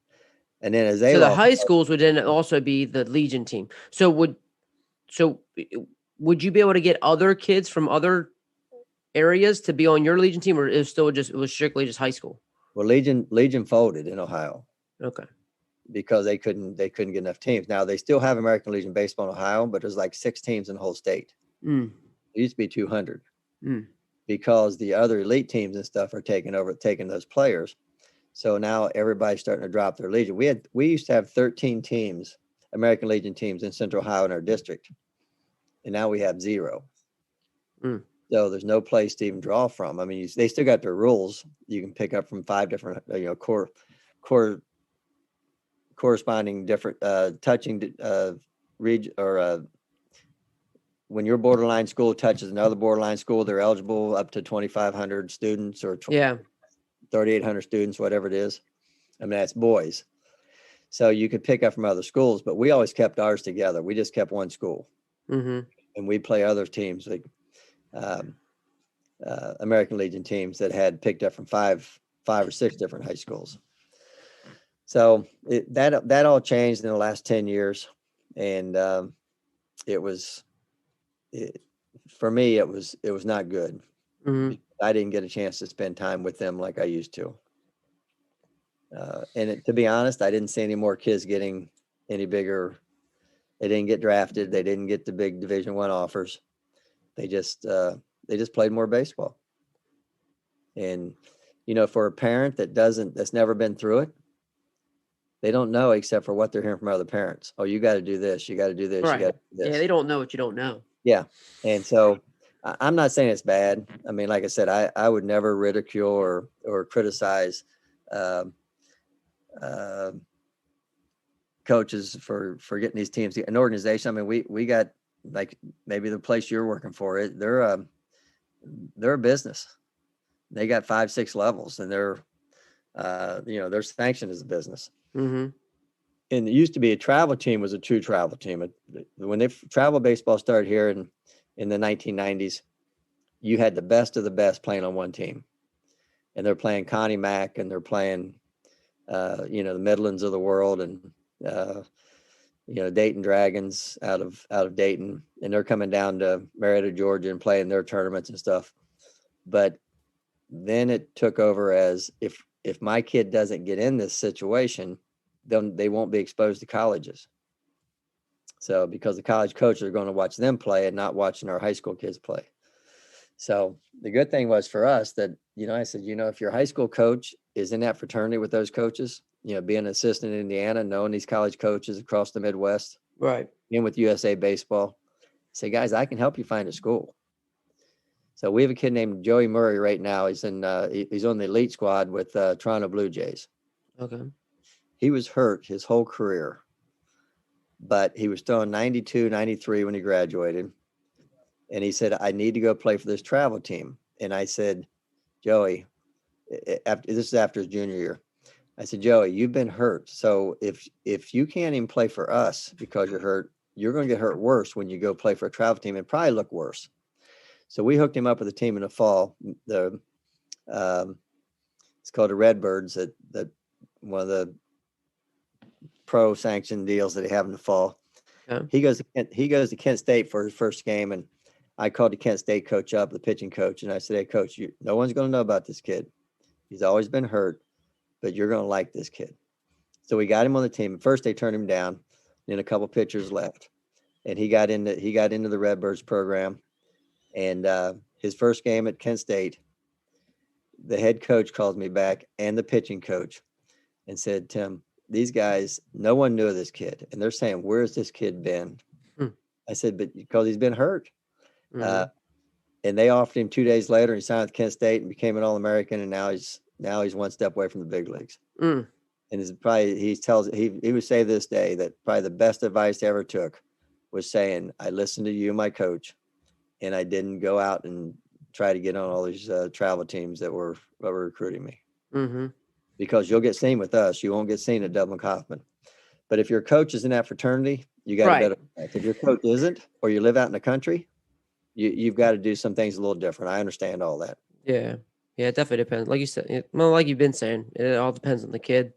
And then as they So the lost, high schools would then also be the Legion team. So would you be able to get other kids from other areas to be on your Legion team, or it was strictly just high school? well, Legion folded in Ohio Okay. because they couldn't get enough teams. Now they still have American Legion baseball in Ohio, but there's like 6 teams in the whole state. Mm. It used to be 200 Mm. because the other elite teams and stuff are taking those players. So now everybody's starting to drop their Legion. We used to have 13 teams, American Legion teams in Central Ohio in our district, and now we have 0. Mm. So there's no place to even draw from. I mean, they still got their rules. You can pick up from 5 different, corresponding different touching region, or when your borderline school touches another borderline school, they're eligible up to 2,500 students or Yeah. 3,800 students, whatever it is. I mean, that's boys. So you could pick up from other schools, but we always kept ours together. We just kept one school, Mm-hmm. and we play other teams like American Legion teams that had picked up from five or 6 different high schools. So that all changed in the last 10 years, and for me it was not good. Mm-hmm. I didn't get a chance to spend time with them like I used to. To be honest, I didn't see any more kids getting any bigger. They didn't get drafted. They didn't get the big Division I offers. They just played more baseball. And for a parent that's never been through it, they don't know except for what they're hearing from other parents. Oh, you got to do this. You got to do this. Right. You got to do this. Yeah, they don't know what you don't know. Yeah. And so I'm not saying it's bad. I mean, like I said, I would never ridicule or criticize coaches for getting these teams, an organization. I mean, we got, like, maybe the place you're working for, they're a business. They got 5-6 levels, and they're sanctioned as a business. Mm-hmm. And it used to be a travel team was a true travel team. When travel baseball started here in the 1990s, you had the best of the best playing on one team, and they're playing Connie Mack, and they're playing, the Midlands of the world, and Dayton Dragons out of Dayton, and they're coming down to Marietta, Georgia, and playing their tournaments and stuff. But then it took over as if my kid doesn't get in this situation, then they won't be exposed to colleges. So because the college coaches are going to watch them play and not watching our high school kids play. So the good thing was for us that, I said, if your high school coach is in that fraternity with those coaches, being an assistant in Indiana, knowing these college coaches across the Midwest, Right. in with USA Baseball, say, guys, I can help you find a school. So we have a kid named Joey Murray right now. He's he's on the elite squad with Toronto Blue Jays. Okay. He was hurt his whole career, but he was throwing 92, 93 when he graduated. And he said, I need to go play for this travel team. And I said, Joey, this is after his junior year. I said, Joey, you've been hurt. So if you can't even play for us because you're hurt, you're going to get hurt worse when you go play for a travel team and probably look worse. So we hooked him up with a team in the fall. It's called the Redbirds. That one of the pro sanctioned deals that they have in the fall. Okay. He goes to Kent State for his first game, and I called the Kent State coach up, the pitching coach, and I said, "Hey, coach, no one's going to know about this kid. He's always been hurt, but you're going to like this kid." So we got him on the team. First, they turned him down. Then a couple pitchers left, and he got into the Redbirds program. And his first game at Kent State, the head coach called me back and the pitching coach and said, Tim, these guys, no one knew of this kid. And they're saying, where's this kid been? I said, but because he's been hurt. And they offered him 2 days later. He signed with Kent State and became an All-American. And now he's one step away from the big leagues. And it's probably, he would say this day that probably the best advice he ever took was saying, I listened to you, my coach, and I didn't go out and try to get on all these travel teams that were recruiting me. Because you'll get seen with us. You won't get seen at Dublin Coffman. But if your coach is in that fraternity, you got a better chance. If your coach isn't, or you live out in the country, you've got to do some things a little different. I understand all that. Yeah. Yeah, it definitely depends. Like you said, like you've been saying, it all depends on the kid.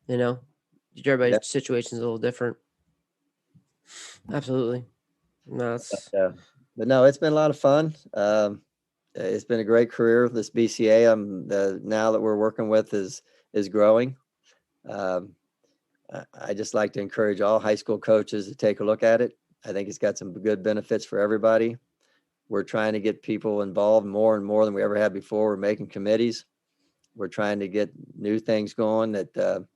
Everybody's situation is a little different. Absolutely. No, but no, it's been a lot of fun. It's been a great career. This BCA now that we're working with is growing. I just like to encourage all high school coaches to take a look at it. I think it's got some good benefits for everybody. We're trying to get people involved more and more than we ever had before. We're making committees. We're trying to get new things going. That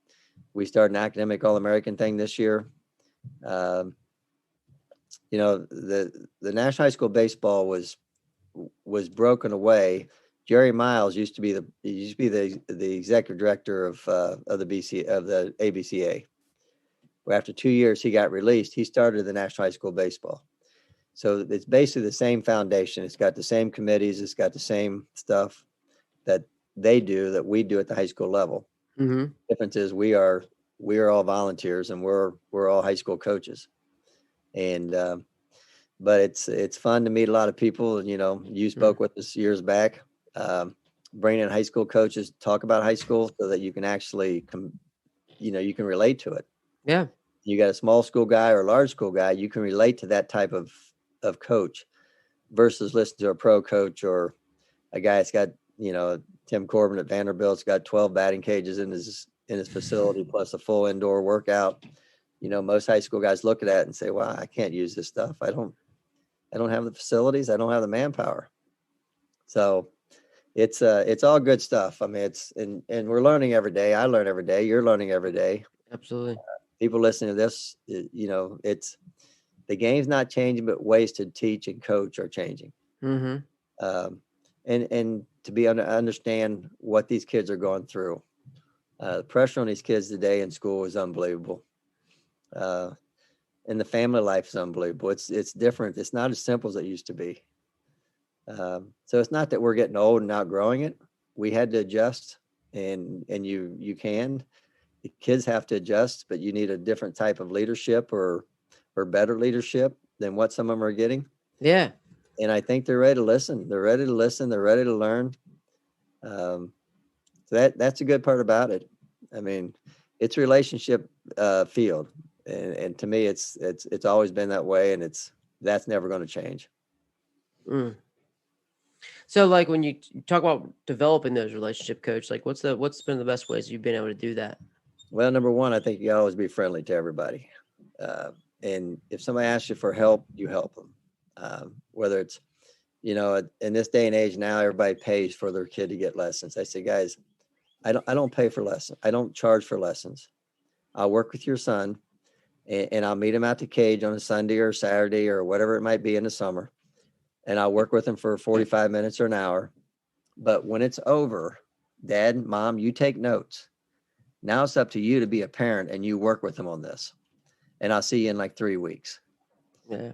we started an academic All-American thing this year. The National High School Baseball was broken away. Jerry Miles used to be the executive director of the ABCA. Where after 2 years he got released, he started the National High School Baseball. So it's basically the same foundation. It's got the same committees. It's got the same stuff that they do that we do at the high school level. The difference is we are all volunteers and we're all high school coaches. And but it's fun to meet a lot of people. You spoke with us years back. Bring in high school coaches, talk about high school so that you can actually you can relate to it. Yeah. You got a small school guy or a large school guy, you can relate to that type of coach versus listen to a pro coach or a guy that's got, Tim Corbin at Vanderbilt's got 12 batting cages in his facility plus a full indoor workout. Most high school guys look at that and say, well, I can't use this stuff. I don't have the facilities. I don't have the manpower. So it's all good stuff. I mean, and we're learning every day. I learn every day. You're learning every day. Absolutely. People listening to this, it's the game's not changing, but ways to teach and coach are changing. And to be able to understand what these kids are going through. The pressure on these kids today in school is unbelievable. And the family life is unbelievable. It's different. It's not as simple as it used to be. So it's not that we're getting old and outgrowing it. We had to adjust, and you can. The kids have to adjust, but you need a different type of leadership or better leadership than what some of them are getting. Yeah. And I think they're ready to listen. They're ready to listen. They're ready to learn. So that's a good part about it. I mean, it's a relationship field. And to me, it's always been that way, and that's never going to change. Mm. So, like, when you talk about developing those relationship, coach, like, what's been the best ways you've been able to do that? Well, number one, I think you gotta always be friendly to everybody. And if somebody asks you for help, you help them. Whether it's, in this day and age now, everybody pays for their kid to get lessons. I say, guys, I don't pay for lessons. I don't charge for lessons. I'll work with your son, and I'll meet him at the cage on a Sunday or Saturday or whatever it might be in the summer. And I'll work with him for 45 minutes or an hour. But when it's over, Dad, Mom, you take notes. Now it's up to you to be a parent and you work with them on this. And I'll see you in like 3 weeks. Yeah.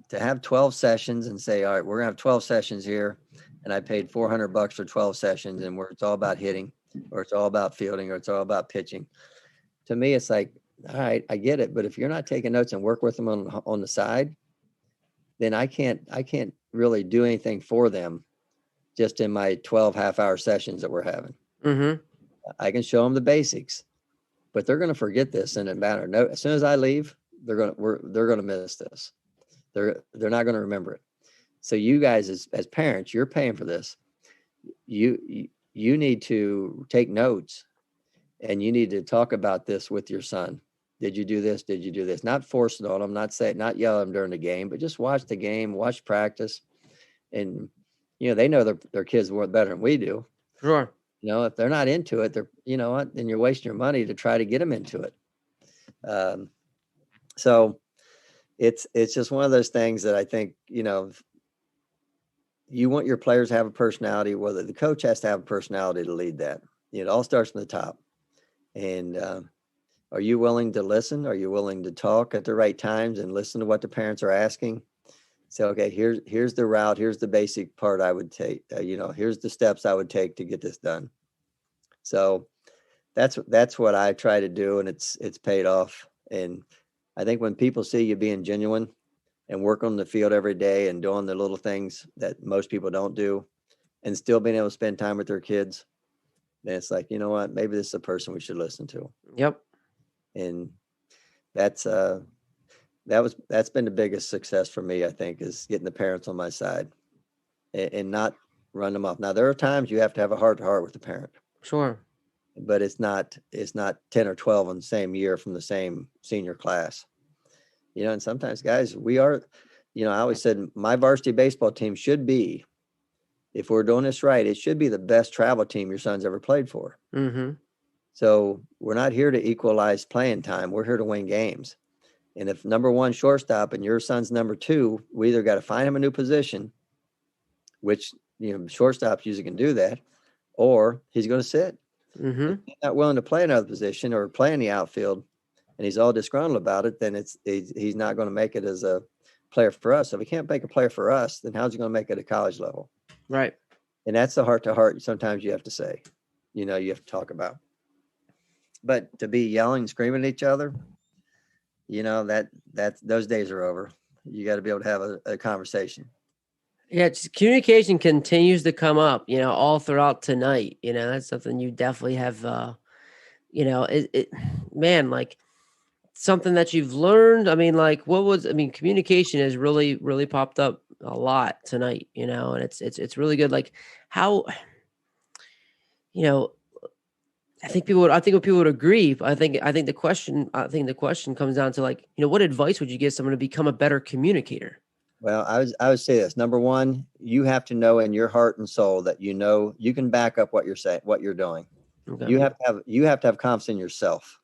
To have 12 sessions and say, all right, we're gonna have 12 sessions here, and I paid $400 for 12 sessions, and where it's all about hitting, or it's all about fielding, or it's all about pitching. To me, it's like, all right, I get it, but if you're not taking notes and work with them on the side, then I can't really do anything for them just in my 12 half-hour sessions that we're having. Mm-hmm. I can show them the basics, but they're going to forget this in a matter. No, as soon as I leave, they're going to miss this. They're not going to remember it. So you guys, as parents, you're paying for this. You need to take notes, and you need to talk about this with your son. Did you do this? Did you do this? Not force it on them, not yell at them during the game, but just watch the game, watch practice. And, they know their kids work better than we do. Sure. If they're not into it, then you're wasting your money to try to get them into it. So it's just one of those things that I think, you want your players to have a personality, whether the coach has to have a personality to lead that. It all starts from the top. And, are you willing to listen? Are you willing to talk at the right times and listen to what the parents are asking? So, okay, here's the route. Here's the basic part I would take. Here's the steps I would take to get this done. So that's what I try to do, and it's paid off. And I think when people see you being genuine and work on the field every day and doing the little things that most people don't do, and still being able to spend time with their kids, then it's like, you know what, maybe this is a person we should listen to. Yep. And that's been the biggest success for me, I think, is getting the parents on my side and not run them off. Now, there are times you have to have a heart-to-heart with the parent. Sure. But it's not 10 or 12 in the same year from the same senior class. And sometimes, guys, we are, I always said my varsity baseball team should be, if we're doing this right, it should be the best travel team your son's ever played for. Mm-hmm. So we're not here to equalize playing time. We're here to win games. And if number one shortstop and your son's number two, we either got to find him a new position, which, shortstops usually can do that, or he's going to sit. Mm-hmm. If he's not willing to play another position or play in the outfield, and he's all disgruntled about it, then he's not going to make it as a player for us. So if he can't make a player for us, then how's he going to make it at college level? Right. And that's the heart-to-heart sometimes you have to say, you have to talk about. But to be yelling, screaming at each other, that those days are over. You got to be able to have a conversation. Yeah, communication continues to come up, all throughout tonight. That's something you definitely have, man, like something that you've learned. I mean, like communication has really, really popped up a lot tonight, and it's really good. Like how, I think people would agree. I think the question comes down to like, what advice would you give someone to become a better communicator? Well, I would say this. Number one, you have to know in your heart and soul that you can back up what you're saying, what you're doing. Okay. You have to have confidence in yourself.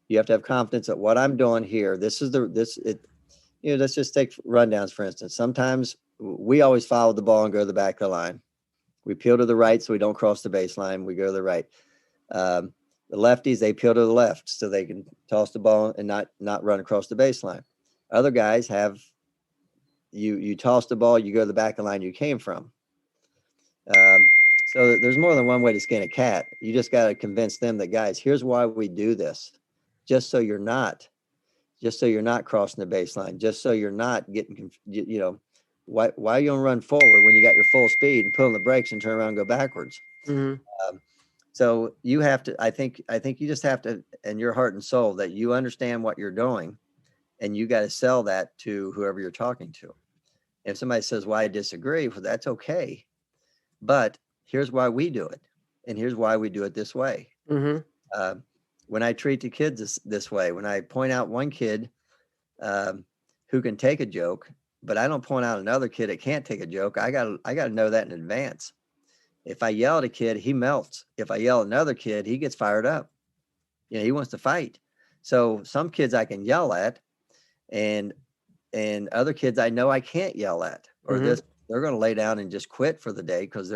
You have to have confidence that what I'm doing here, let's just take rundowns, for instance. Sometimes we always follow the ball and go to the back of the line. We peel to the right so we don't cross the baseline. We go to the right. The lefties, they peel to the left so they can toss the ball and not run across the baseline. Other guys have you toss the ball, you go to the back of the line you came from. So there's more than one way to skin a cat. You just got to convince them that, guys, here's why we do this. Just so you're not crossing the baseline, just so you're not getting, why are you going to run forward when you got your full speed and put on the brakes and turn around and go backwards? Mm-hmm. So you have to, I think you just have to and your heart and soul that you understand what you're doing, and you got to sell that to whoever you're talking to. If somebody says, well, I disagree, well, that's okay. But here's why we do it. And here's why we do it this way. When I treat the kids this way, when I point out one kid who can take a joke, but I don't point out another kid that can't take a joke, I got to know that in advance. If I yell at a kid, he melts. If I yell at another kid, he gets fired up. He wants to fight. So some kids I can yell at, and other kids I know I can't yell at, or they're going to lay down and just quit for the day because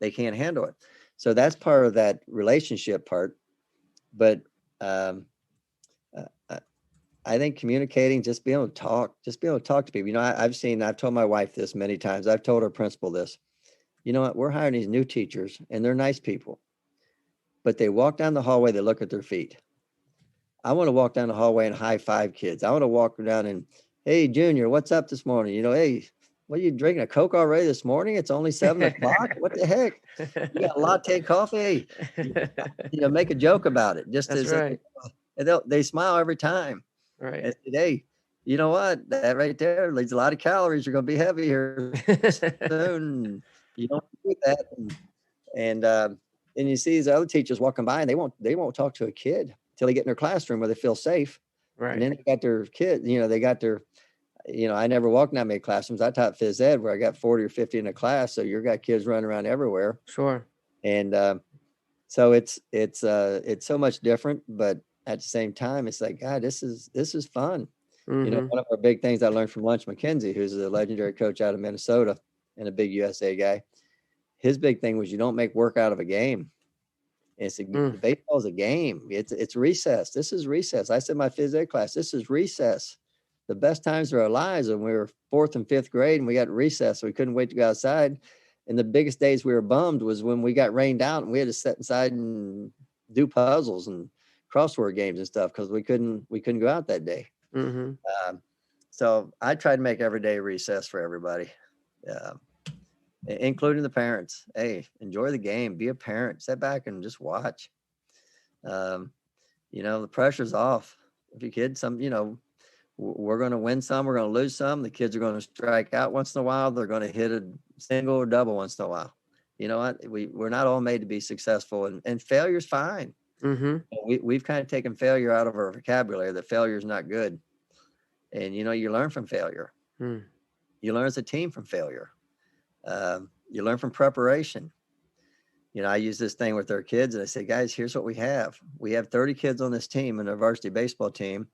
they can't handle it. So that's part of that relationship part. But I think communicating, just being able to talk to people. I've told my wife this many times. I've told her principal this. You know what? We're hiring these new teachers, and they're nice people, but they walk down the hallway, they look at their feet. I want to walk down the hallway and high five kids. I want to walk down and, hey, Junior, what's up this morning? Hey, what are you drinking, a Coke already this morning? It's only 7 o'clock. What the heck? You got a latte coffee? Make a joke about it. That's right. And they smile every time. Right. And say, hey, you know what? That right there leaves a lot of calories. You're going to be heavy here soon. You don't do that. And you see these other teachers walking by, and they won't talk to a kid till they get in their classroom where they feel safe. Right. And then they got their kids, they got their, I never walked in that many classrooms. I taught phys ed where I got 40 or 50 in a class. So you got kids running around everywhere. Sure. And so it's so much different, but at the same time, it's like, God, this is fun. One of our big things I learned from Lunch McKenzie, who's a legendary coach out of Minnesota and a big USA guy. His big thing was you don't make work out of a game. It's baseball is a game. It's recess. This is recess. I said in my phys ed class, this is recess. The best times of our lives when we were 4th and 5th grade and we got recess, so we couldn't wait to go outside. And the biggest days we were bummed was when we got rained out and we had to sit inside and do puzzles and crossword games and stuff because we couldn't go out that day. So I try to make every day recess for everybody, including the parents. Hey, enjoy the game. Be a parent. Sit back and just watch. The pressure's off. If your kids, we're going to win some, we're going to lose some. The kids are going to strike out once in a while. They're going to hit a single or double once in a while. You know what? We're not all made to be successful, and failure's fine. We've kind of taken failure out of our vocabulary. That failure is not good. And, you learn from failure. You learn as a team from failure. You learn from preparation. I use this thing with our kids and I say, guys, here's what we have. We have 30 kids on this team in our varsity baseball team.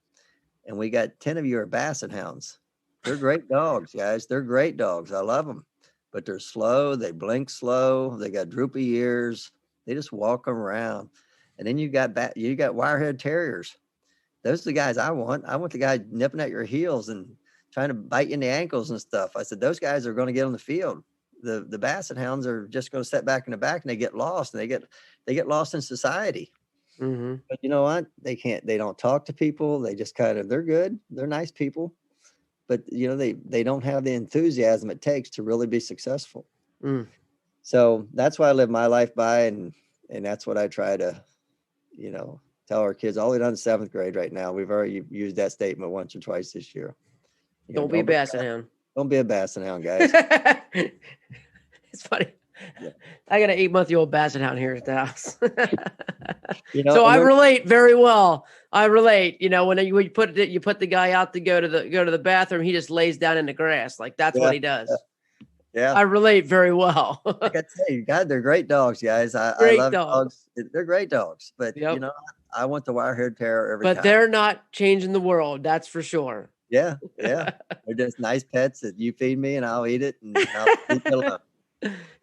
And we got 10 of you are basset hounds. They're great dogs, guys. They're great dogs. I love them, but they're slow. They blink slow. They got droopy ears. They just walk around. And then you got wirehead terriers. Those are the guys I want. I want the guy nipping at your heels and trying to bite you in the ankles and stuff. I said, those guys are going to get on the field. The basset hounds are just going to step back in the back and they get lost, and they get lost in society. But you know what? They don't talk to people. They just they're good. They're nice people, but they don't have the enthusiasm it takes to really be successful. So that's what I live my life by. And that's what I try to, tell our kids all the way down to 7th grade right now. We've already used that statement once or twice this year. Don't be a basset hound. Don't be a basset hound, guys. It's funny. Yeah. I got an 8-month-old basset hound here at the house. So I relate very well. I relate. When you put the guy out to go to the bathroom, he just lays down in the grass. Like that's what he does. Yeah. I relate very well. Like I tell you, God, they're great dogs, guys. I love dogs. They're great dogs. But I want the wire-haired terrier every time. But they're not changing the world, that's for sure. Yeah. They're just nice pets that you feed me and I'll eat it and I'll leave it alone.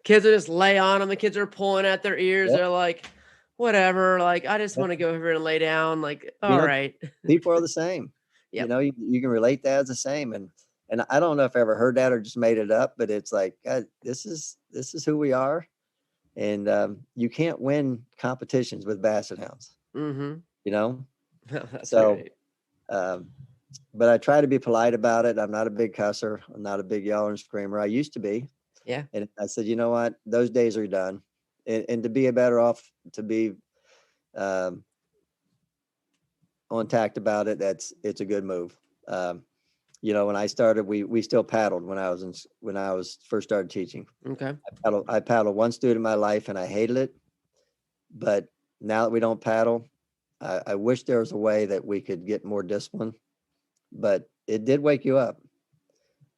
Kids will just lay on them. The kids are pulling at their ears. They're like, whatever. Like, I just want to go over and lay down. Like, all right. People are the same. You can relate that as the same. And I don't know if I ever heard that or just made it up, but it's like, God, this is who we are. And you can't win competitions with basset hounds. That's so, right. But I try to be polite about it. I'm not a big cusser. I'm not a big yeller and screamer. I used to be. Yeah. And I said, you know what? Those days are done. And to be better off, to be on tact about it, it's a good move. When I started, we still paddled when I was first started teaching. Okay. I paddled one student in my life and I hated it. But now that we don't paddle, I wish there was a way that we could get more discipline. But it did wake you up.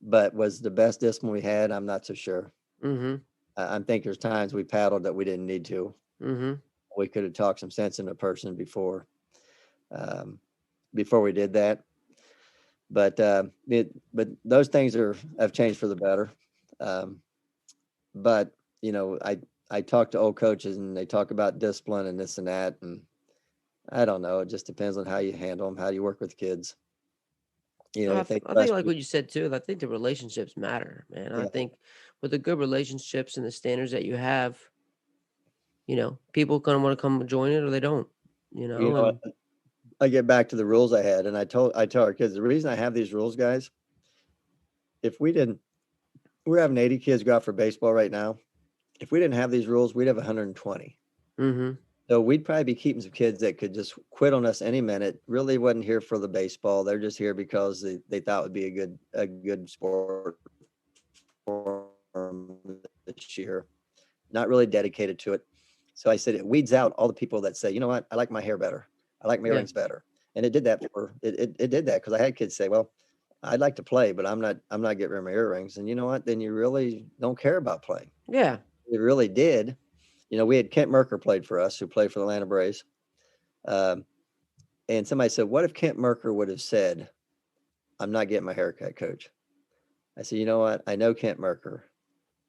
But was the best discipline we had? I'm not so sure. Mm-hmm. I think there's times we paddled that we didn't need to. Mm-hmm. We could have talked some sense into a person before we did that. But those things have changed for the better. Um, but I talk to old coaches and they talk about discipline and this and that, and I don't know. It just depends on how you handle them, how you work with kids. If they I think trust like you, what you said too. I think the relationships matter, man. I yeah, think with the good relationships and the standards that you have, people gonna want to come join it or they don't. you know, And I get back to the rules I had, and I tell our kids the reason I have these rules, guys. If we didn't, we're having 80 kids go out for baseball right now. If we didn't have these rules, we'd have 120. mm-hmm. So we'd probably be keeping some kids that could just quit on us any minute. Really wasn't here for the baseball. They're just here because they thought it would be a good sport for them this year. Not really dedicated to it. So I said it weeds out all the people that say, you know what, I like my hair better. I like my Yeah. earrings better. And it did that it did that because I had kids say, well, I'd like to play, but I'm not getting rid of my earrings. And you know what? Then you really don't care about playing. Yeah. It really did. We had Kent Merker played for us, who played for the Atlanta Braves. Um, and somebody said, what if Kent Merker would have said, I'm not getting my haircut, coach? I said, you know what? I know Kent Merker,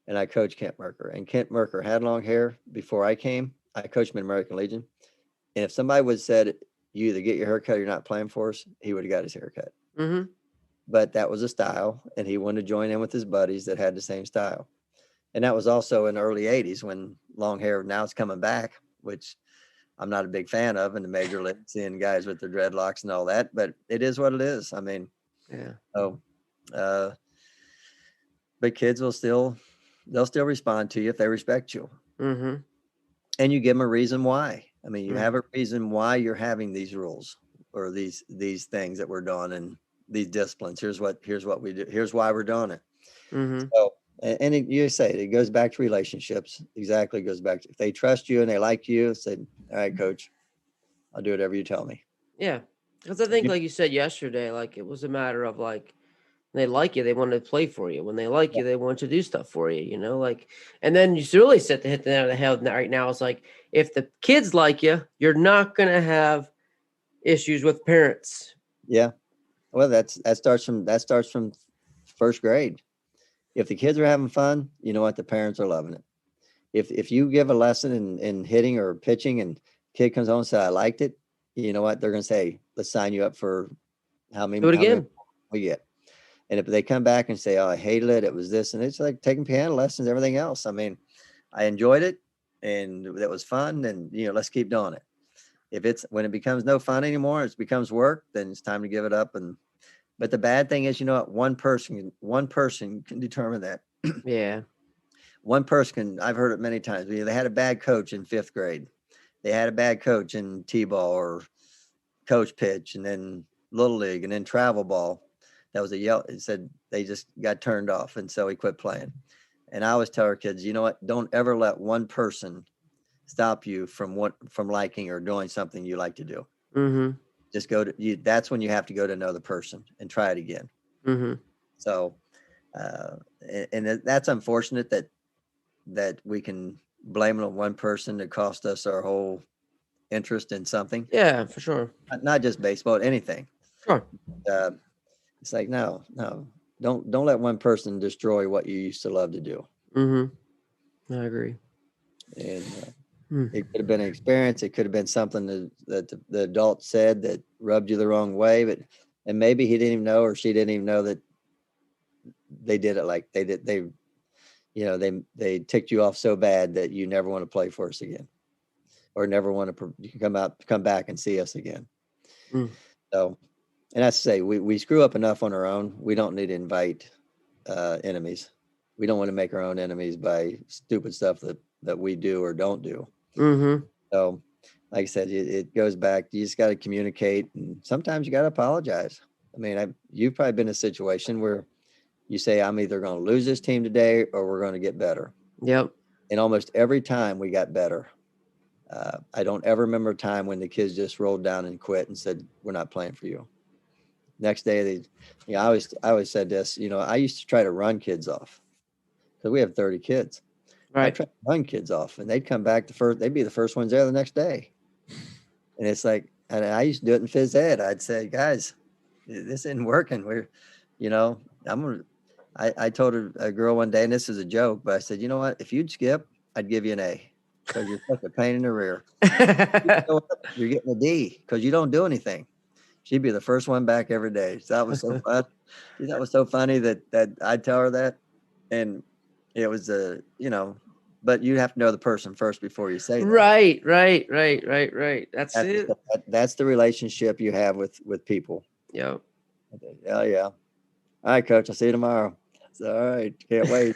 and I coached Kent Merker. And Kent Merker had long hair before I came. I coached him in American Legion. And if somebody would have said, you either get your haircut or you're not playing for us, he would have got his haircut. Mm-hmm. But that was a style, and he wanted to join in with his buddies that had the same style. And that was also in the early 80s when long hair now is coming back, which I'm not a big fan of in the major league, seeing guys with their dreadlocks and all that. But it is what it is. I mean, Yeah. but kids they'll still respond to you if they respect you. Mm-hmm. And you give them a reason why. I mean, you Mm-hmm. have a reason why you're having these rules or these things that we're doing and these disciplines. Here's what we do. Here's why we're doing it. Mm-hmm. So, and you say it goes back to relationships. Exactly, it goes back to if they trust you and they like you. Say, all right, coach, I'll do whatever you tell me. Yeah. Because I think, like you said yesterday, like it was a matter of like they like you, they want to play for you. When they like Yeah. you, they want to do stuff for you. Like, and then you really set the hit the nail on the head right now. It's like if the kids like you, you're not gonna have issues with parents. Yeah. Well, that starts from first grade. If the kids are having fun, you know what, the parents are loving it. If you give a lesson in hitting or pitching and kid comes home and says, I liked it, you know what, they're going to say, let's sign you up for how many Do it again. we get. And if they come back and say, oh, I hated it, it was this, and it's like taking piano lessons, everything else. I mean, I enjoyed it and that was fun, and let's keep doing it. When it becomes no fun anymore, it becomes work, then it's time to give it up. But the bad thing is, one person can determine that. Yeah. One person can, I've heard it many times. They had a bad coach in 5th grade. They had a bad coach in T-ball or coach pitch, and then little league, and then travel ball. That was it said they just got turned off, and so he quit playing. And I always tell our kids, you know what? Don't ever let one person stop you from liking or doing something you like to do. Mm-hmm. Just go to you. That's when you have to go to another person and try it again. Mm-hmm. So, and that's unfortunate that we can blame it on one person to cost us our whole interest in something. Yeah, for sure. Not just baseball, anything. Sure. It's like, no, don't let one person destroy what you used to love to do. Mm-hmm. I agree. And it could have been an experience. It could have been something that the adult said that rubbed you the wrong way, and maybe he didn't even know or she didn't even know that they did it like they did. They ticked you off so bad that you never want to play for us again, or never want to come back and see us again. So, and I say we screw up enough on our own. We don't need to invite enemies. We don't want to make our own enemies by stupid stuff that we do or don't do. Mm-hmm. So, like I said, it goes back. You just got to communicate, and sometimes you got to apologize. I mean, you've probably been in a situation where you say, I'm either going to lose this team today or we're going to get better. Yep. And almost every time we got better. I don't ever remember a time when the kids just rolled down and quit and said, we're not playing for you. Next day, I always said this, I used to try to run kids off because we have 30 kids. I Right. tried to run kids off, and they'd come back they'd be the first ones there the next day. And it's like, and I used to do it in phys ed. I'd say, guys, this isn't working. I told a girl one day, and this is a joke, but I said, you know what? If you'd skip, I'd give you an A because you're such a pain in the rear. You're getting a D because you don't do anything. She'd be the first one back every day. So that was so fun. That was so funny that I'd tell her that. And it was, but you have to know the person first before you say that. Right. That's the relationship you have with people. Yep. Oh, yeah. All right, coach. I'll see you tomorrow. So, all right. Can't wait.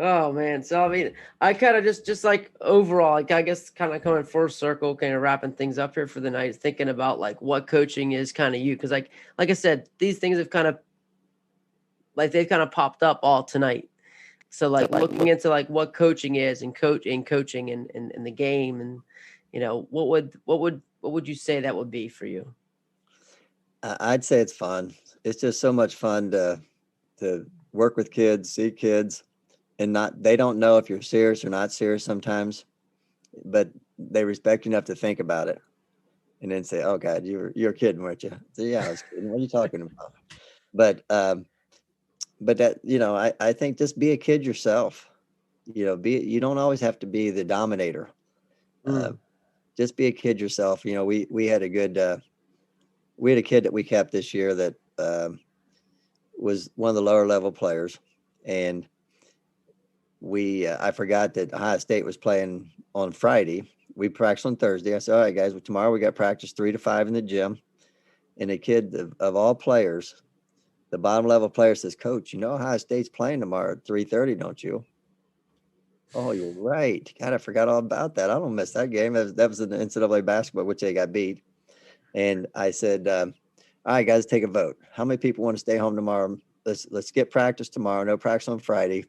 Oh man. So I mean, I kind of just like overall, like I guess kind of coming full circle, kind of wrapping things up here for the night, thinking about like what coaching is kind of you. Cause like I said, these things have kind of they've kind of popped up all tonight. So like looking into like what coaching is and coaching and the game and what would you say that would be for you? I'd say it's fun. It's just so much fun to work with kids, see kids, and they don't know if you're serious or not serious sometimes, but they respect you enough to think about it and then say, oh God, you're kidding, weren't you? So, yeah, I was kidding. What are you talking about? But that, I think just be a kid yourself, you don't always have to be the dominator. Just be a kid yourself. We had a kid that we kept this year that was one of the lower level players. And I forgot that Ohio State was playing on Friday. We practiced on Thursday. I said, all right, guys, tomorrow we got practice 3 to 5 in the gym. And a kid of all players, the bottom level player says, Coach, Ohio State's playing tomorrow at 3:30, don't you? Oh, you're right. God, I forgot all about that. I don't miss that game. That was in the NCAA basketball, which they got beat. And I said, all right, guys, take a vote. How many people want to stay home tomorrow? Let's get practice tomorrow. No practice on Friday.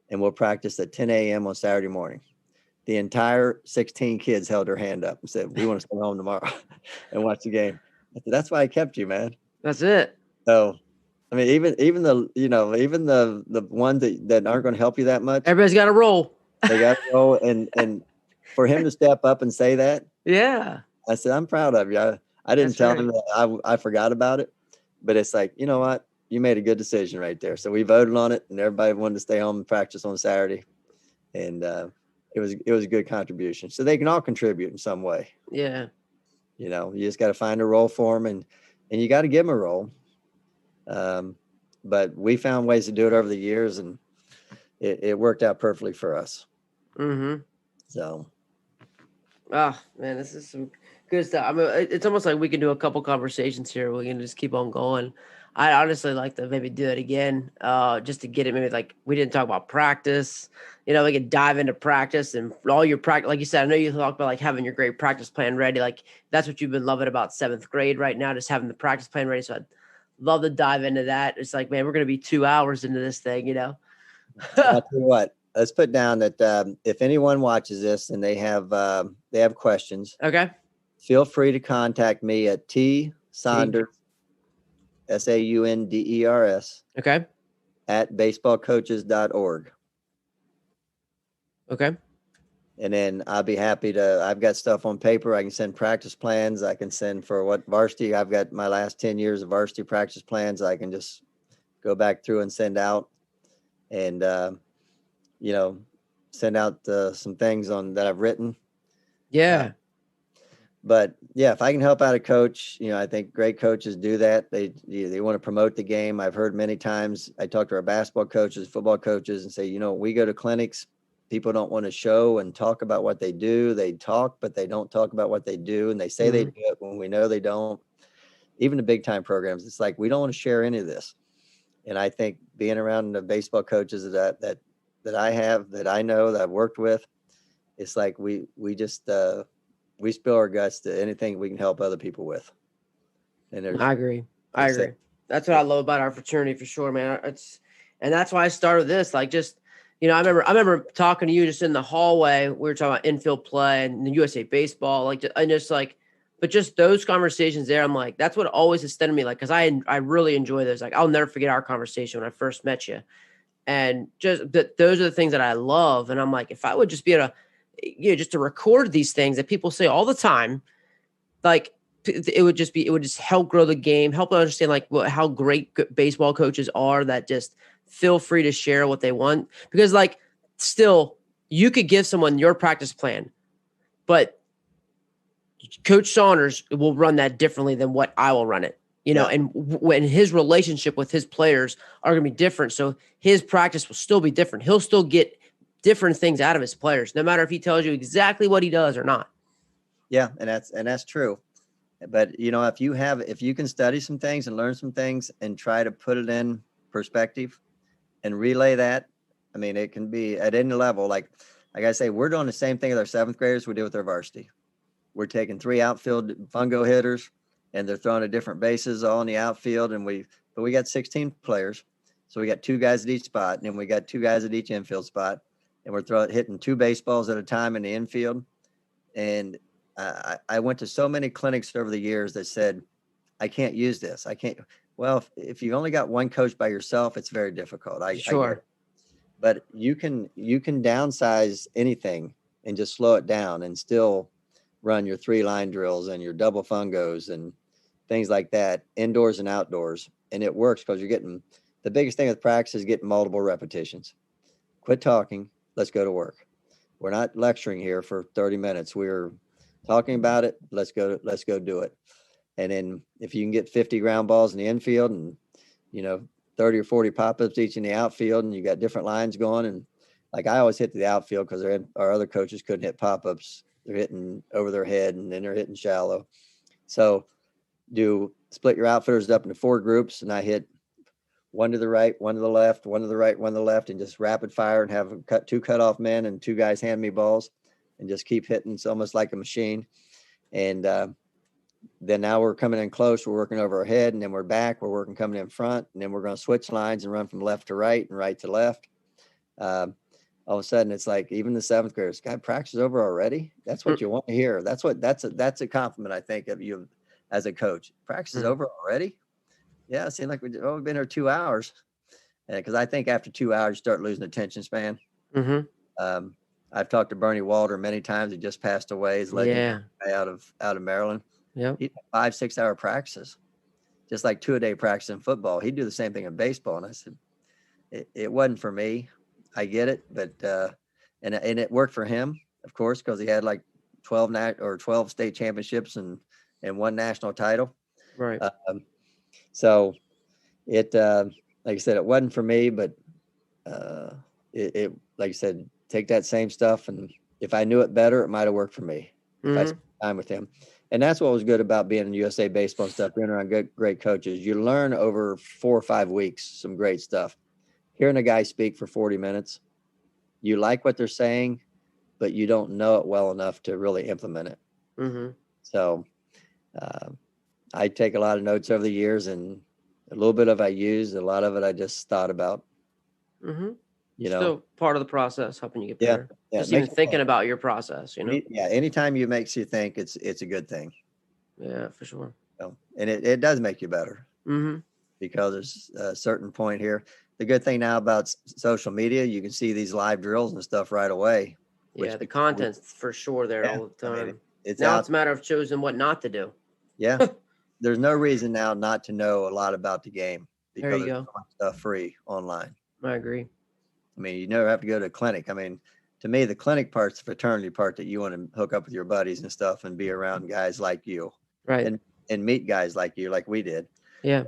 And we'll practice at 10 a.m. on Saturday morning. The entire 16 kids held their hand up and said, we want to stay home tomorrow and watch the game. I said, that's why I kept you, man. That's it. So, I mean, even the ones that aren't going to help you that much. Everybody's got to roll. They got to roll. And for him to step up and say that. Yeah. I said, I'm proud of you. I didn't tell him that I forgot about it, but it's like, you know what? You made a good decision right there. So we voted on it and everybody wanted to stay home and practice on Saturday. And it was a good contribution. So they can all contribute in some way. Yeah. You just got to find a role for them and you got to give them a role. But we found ways to do it over the years and it worked out perfectly for us. Mm-hmm. So. Oh man, this is some good stuff. I mean, it's almost like we can do a couple conversations here. We can just keep on going. I'd honestly like to maybe do it again, just to get it. Maybe like we didn't talk about practice. We could dive into practice and all your practice. Like you said, I know you talked about like having your great practice plan ready. Like that's what you've been loving about 7th grade right now, just having the practice plan ready. So I'd love to dive into that. It's like, man, we're going to be 2 hours into this thing, I'll tell you what. Let's put down that if anyone watches this and they have questions, okay, feel free to contact me at Saunders, SAUNDERS, okay, at baseballcoaches.org. Okay. And then I'll be happy to. I've got stuff on paper. I can send practice plans. I can send for what varsity. I've got my last 10 years of varsity practice plans. I can just go back through and send out, and send out some things that I've written. Yeah. But yeah, if I can help out a coach, I think great coaches do that. They want to promote the game. I've heard many times. I talk to our basketball coaches, football coaches, and say, we go to clinics. People don't want to show and talk about what they do. They talk, but they don't talk about what they do. And they say they do it when we know they don't. Even the big time programs, it's like, we don't want to share any of this. And I think being around the baseball coaches that I have, that I know, that I've worked with, it's like we just we spill our guts to anything we can help other people with. And there's, I agree. I like I said, agree. That's what I love about our fraternity for sure, man. And that's why I started this. Like, just, I remember talking to you just in the hallway. We were talking about infield play and the USA baseball. Like, and just like, but just those conversations there, I'm like, that's what always extended me. Like, because I really enjoy those. Like, I'll never forget our conversation when I first met you, and just that those are the things that I love. And I'm like, if I would just be able to, just to record these things that people say all the time, like it would just help grow the game, help understand like how great baseball coaches are, that just feel free to share what they want, because like still you could give someone your practice plan, but Coach Saunders will run that differently than what I will run it, and when his relationship with his players are going to be different. So his practice will still be different. He'll still get different things out of his players, no matter if he tells you exactly what he does or not. Yeah. And that's true. But if you can study some things and learn some things and try to put it in perspective and relay that, I mean, it can be at any level. Like I say, we're doing the same thing with our seventh graders we do with our varsity. We're taking 3 outfield fungo hitters, and they're throwing at different bases all in the outfield. But we got 16 players, so we got 2 guys at each spot, and then we got 2 guys at each infield spot, and we're hitting 2 baseballs at a time in the infield. And I went to so many clinics over the years that said, I can't use this. I can't. Well, if you only got one coach by yourself, it's very difficult. Sure. But you can downsize anything and just slow it down and still run your 3-line drills and your double fungos and things like that, indoors and outdoors. And it works because you're getting, the biggest thing with practice is getting multiple repetitions. Quit talking. Let's go to work. We're not lecturing here for 30 minutes. We're talking about it. Let's go do it. And then if you can get 50 ground balls in the infield and, 30 or 40 pop-ups each in the outfield, and you got different lines going. And like I always hit the outfield because our other coaches couldn't hit pop-ups. They're hitting over their head and then they're hitting shallow. So split your outfielders up into 4 groups, and I hit 1 to the right, 1 to the left, 1 to the right, 1 to the left, and just rapid fire and have 2 cutoff men and 2 guys hand me balls and just keep hitting. It's almost like a machine. And then now we're coming in close. We're working over our head, and then we're back. We're working coming in front, and then we're going to switch lines and run from left to right and right to left. All of a sudden, it's like even the 7th graders, guy, practice is over already. That's what you want to hear. That's a compliment, I think, of you as a coach. Practice is over already. Yeah, it seems like we've been here 2 hours. Because I think after 2 hours, you start losing attention span. Mm-hmm. I've talked to Bernie Walter many times. He just passed away. He's legendary out of Maryland. Yeah. He had 5-6 hour practices, just like 2 a day practice in football. He'd do the same thing in baseball. And I said, it wasn't for me. I get it, but and it worked for him, of course, because he had like 12 state championships and 1 national title. Right. So it like I said, it wasn't for me, but it like I said, take that same stuff, and if I knew it better, it might have worked for me if I spent time with him. And that's what was good about being in USA baseball stuff, being around great coaches. You learn over 4 or 5 weeks some great stuff. Hearing a guy speak for 40 minutes, you like what they're saying, but you don't know it well enough to really implement it. Mm-hmm. So I take a lot of notes over the years, and a little bit of I used, a lot of it I just thought about. Mm-hmm. Still part of the process, helping you get better. Yeah, just even thinking about your process, Yeah, anytime you makes you think, it's a good thing. Yeah, for sure. So, and it does make you better. Mm-hmm. Because there's a certain point here. The good thing now about social media, you can see these live drills and stuff right away. Yeah, the content's for sure there all the time. I mean, it's a matter of choosing what not to do. Yeah. There's no reason now not to know a lot about the game because there's so much stuff free online. I agree. I mean, you never have to go to a clinic. I mean, to me, the clinic part's the fraternity part that you want to hook up with your buddies and stuff and be around guys like you. Right. And meet guys like you, like we did. Yeah.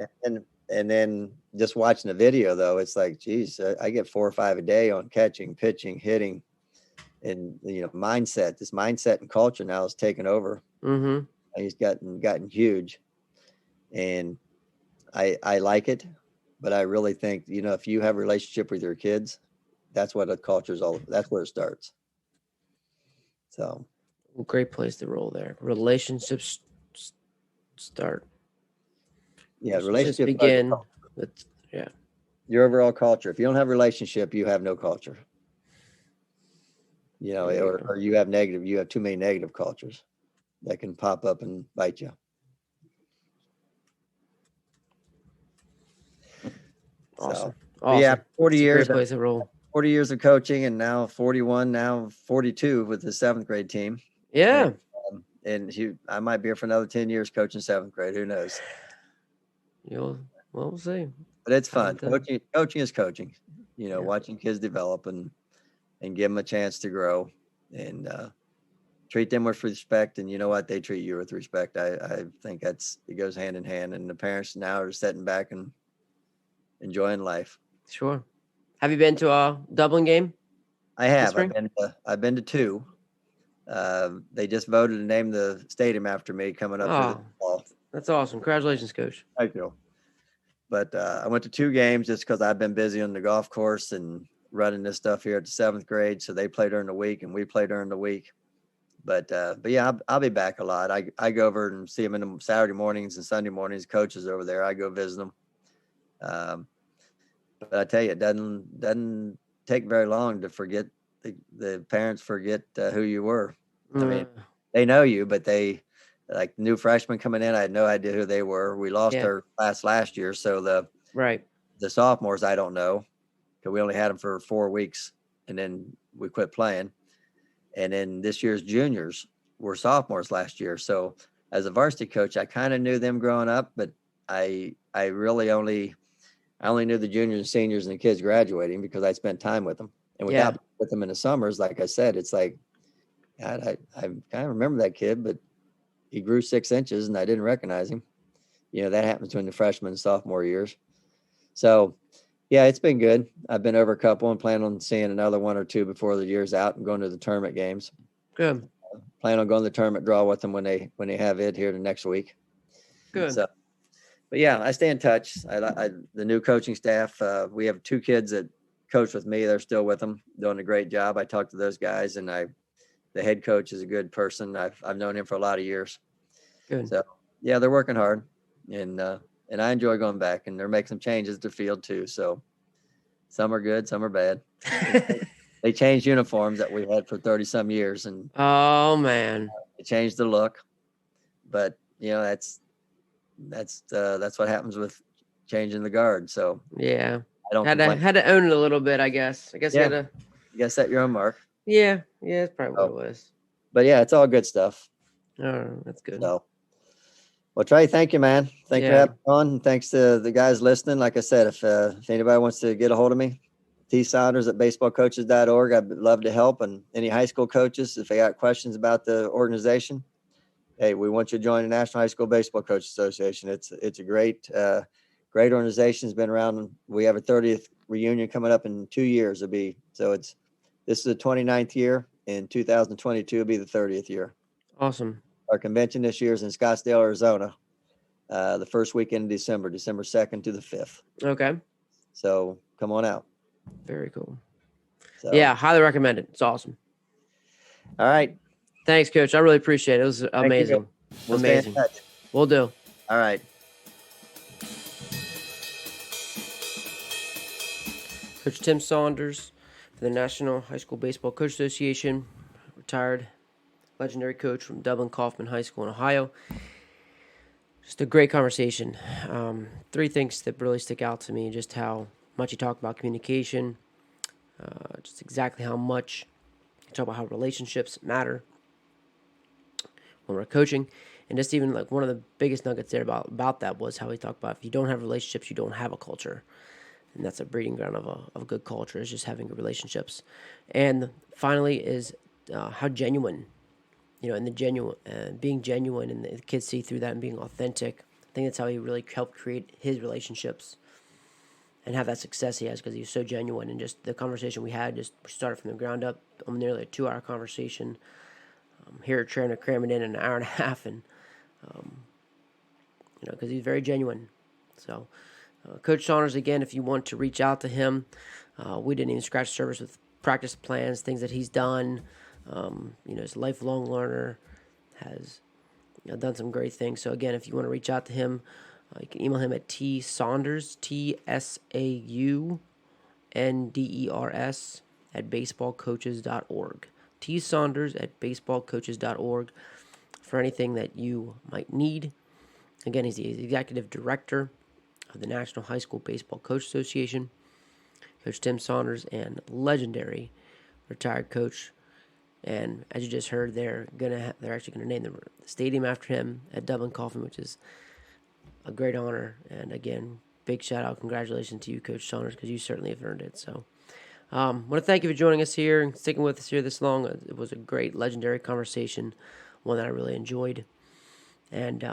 And then just watching the video, though, it's like, geez, I get 4 or 5 a day on catching, pitching, hitting, and mindset. This mindset and culture now is taking over. Mm-hmm. He's gotten huge, and I like it, but I really think if you have a relationship with your kids, that's what a culture is all. That's where it starts. So, Great place to roll there. Relationships start. yeah, Relationships relationship starts with begin with, yeah. your overall culture. If you don't have a relationship, you have no culture. You know, There you or go. you have too many negative cultures that can pop up and bite you. Awesome. So, but yeah, Awesome. 40 It's a years, great place to roll. 40 years of coaching, and now 41, now 42 with the 7th grade team. Yeah. And I might be here for another 10 years coaching 7th grade. Who knows? Well, we'll see. But it's fun. Time to- Coaching is coaching. You know, Yeah. watching kids develop and give them a chance to grow, and treat them with respect. And you know what? They treat you with respect. I think it goes hand in hand. And the parents now are sitting back and enjoying life. Sure. Have you been to a Dublin game? I have. spring? I've been to 2. They just voted to name the stadium after me coming up here this Oh, fall. that's awesome. Congratulations, Coach. Thank you. But I went to 2 games just because I've been busy on the golf course and running this stuff here at the 7th grade. So they play during the week and we play during the week. But yeah, I'll be back a lot. I go over and see them in the Saturday mornings and Sunday mornings. Coaches over there, I go visit them. But I tell you, it doesn't take very long to forget. The parents forget who you were. I mean, they know you, but like new freshmen coming in, I had no idea who they were. We lost Yeah. our class last year, so the sophomores I don't know, because we only had them for 4 weeks, and then we quit playing. And then this year's juniors were sophomores last year. So as a varsity coach, I kind of knew them growing up, but I only knew the juniors and seniors and the kids graduating because I spent time with them. And without with them in the summers, like I said, it's like, God, I kind of remember that kid, but he grew 6 inches and I didn't recognize him. You know, that happens between the freshman and sophomore years. So yeah, it's been good. I've been over a couple and plan on seeing another 1 or 2 before the year's out and going to the tournament games. Good. Plan on going to the tournament draw with them when they have it here the next week. Good. So, but yeah, I stay in touch. The new coaching staff, we have 2 kids that coach with me. They're still with them, doing a great job. I talk to those guys, and the head coach is a good person. I've known him for a lot of years. Good. So yeah, they're working hard, and I enjoy going back, and they're making some changes to the field too. So some are good, some are bad. They changed uniforms that we had for 30 some years, and oh man, they changed the look. But you know, that's what happens with changing the guard. So yeah, I don't had complain. to own it a little bit, I guess. You gotta set your own mark. Yeah, that's probably what it was. But yeah, it's all good stuff. Oh, that's good. So, well, Trey, thank you, man. Thanks for having me on. And thanks to the guys listening. Like I said, if anybody wants to get a hold of me, Saunders at baseballcoaches.org. I'd love to help. And any high school coaches, if they got questions about the organization, hey, we want you to join the National High School Baseball Coaches Association. It's a great organization. It's been around. We have a 30th reunion coming up in 2 years. This is the 29th year. In 2022 will be the 30th year. Awesome. Our convention this year is in Scottsdale, Arizona, the first weekend of December 2nd to the 5th. Okay. So come on out. Very cool. So, yeah, highly recommend it. It's awesome. All right. Thanks, Coach. I really appreciate it. It was amazing. We'll amazing. Stay in touch. We'll do. All right. Coach Tim Saunders for the National High School Baseball Coach Association, retired legendary coach from Dublin Coffman High School in Ohio. Just a great conversation. 3 things that really stick out to me, just how much he talked about communication, just exactly how much he talked about how relationships matter when we're coaching. And just even like one of the biggest nuggets there about that was how he talked about if you don't have relationships, you don't have a culture. And that's a breeding ground of a good culture, is just having good relationships. And finally is how genuine, and being genuine, and the kids see through that and being authentic. I think that's how he really helped create his relationships and have that success he has, because he was so genuine. And just the conversation we had, just started from the ground up, nearly a 2-hour conversation. Here trying to cram it in an hour and a half, and because he's very genuine. So, Coach Saunders, again, if you want to reach out to him, we didn't even scratch the surface with practice plans, things that he's done, He's a lifelong learner, has done some great things. So again, if you want to reach out to him, you can email him at tsaunders, TSAUNDERS at baseballcoaches.org. tsaunders at baseballcoaches.org for anything that you might need. Again, he's the executive director of the National High School Baseball Coach Association. Coach Tim Saunders, and legendary retired coach. And as you just heard, they're actually gonna name the stadium after him at Dublin Coffman, which is a great honor. And again, big shout out, congratulations to you, Coach Saunders, because you certainly have earned it. So, I want to thank you for joining us here and sticking with us here this long. It was a great, legendary conversation, one that I really enjoyed. And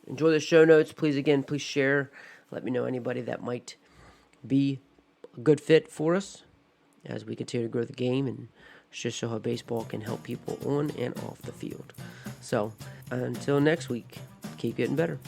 enjoy the show notes. Please share. Let me know anybody that might be a good fit for us as we continue to grow the game and just show how baseball can help people on and off the field. So, until next week, keep getting better.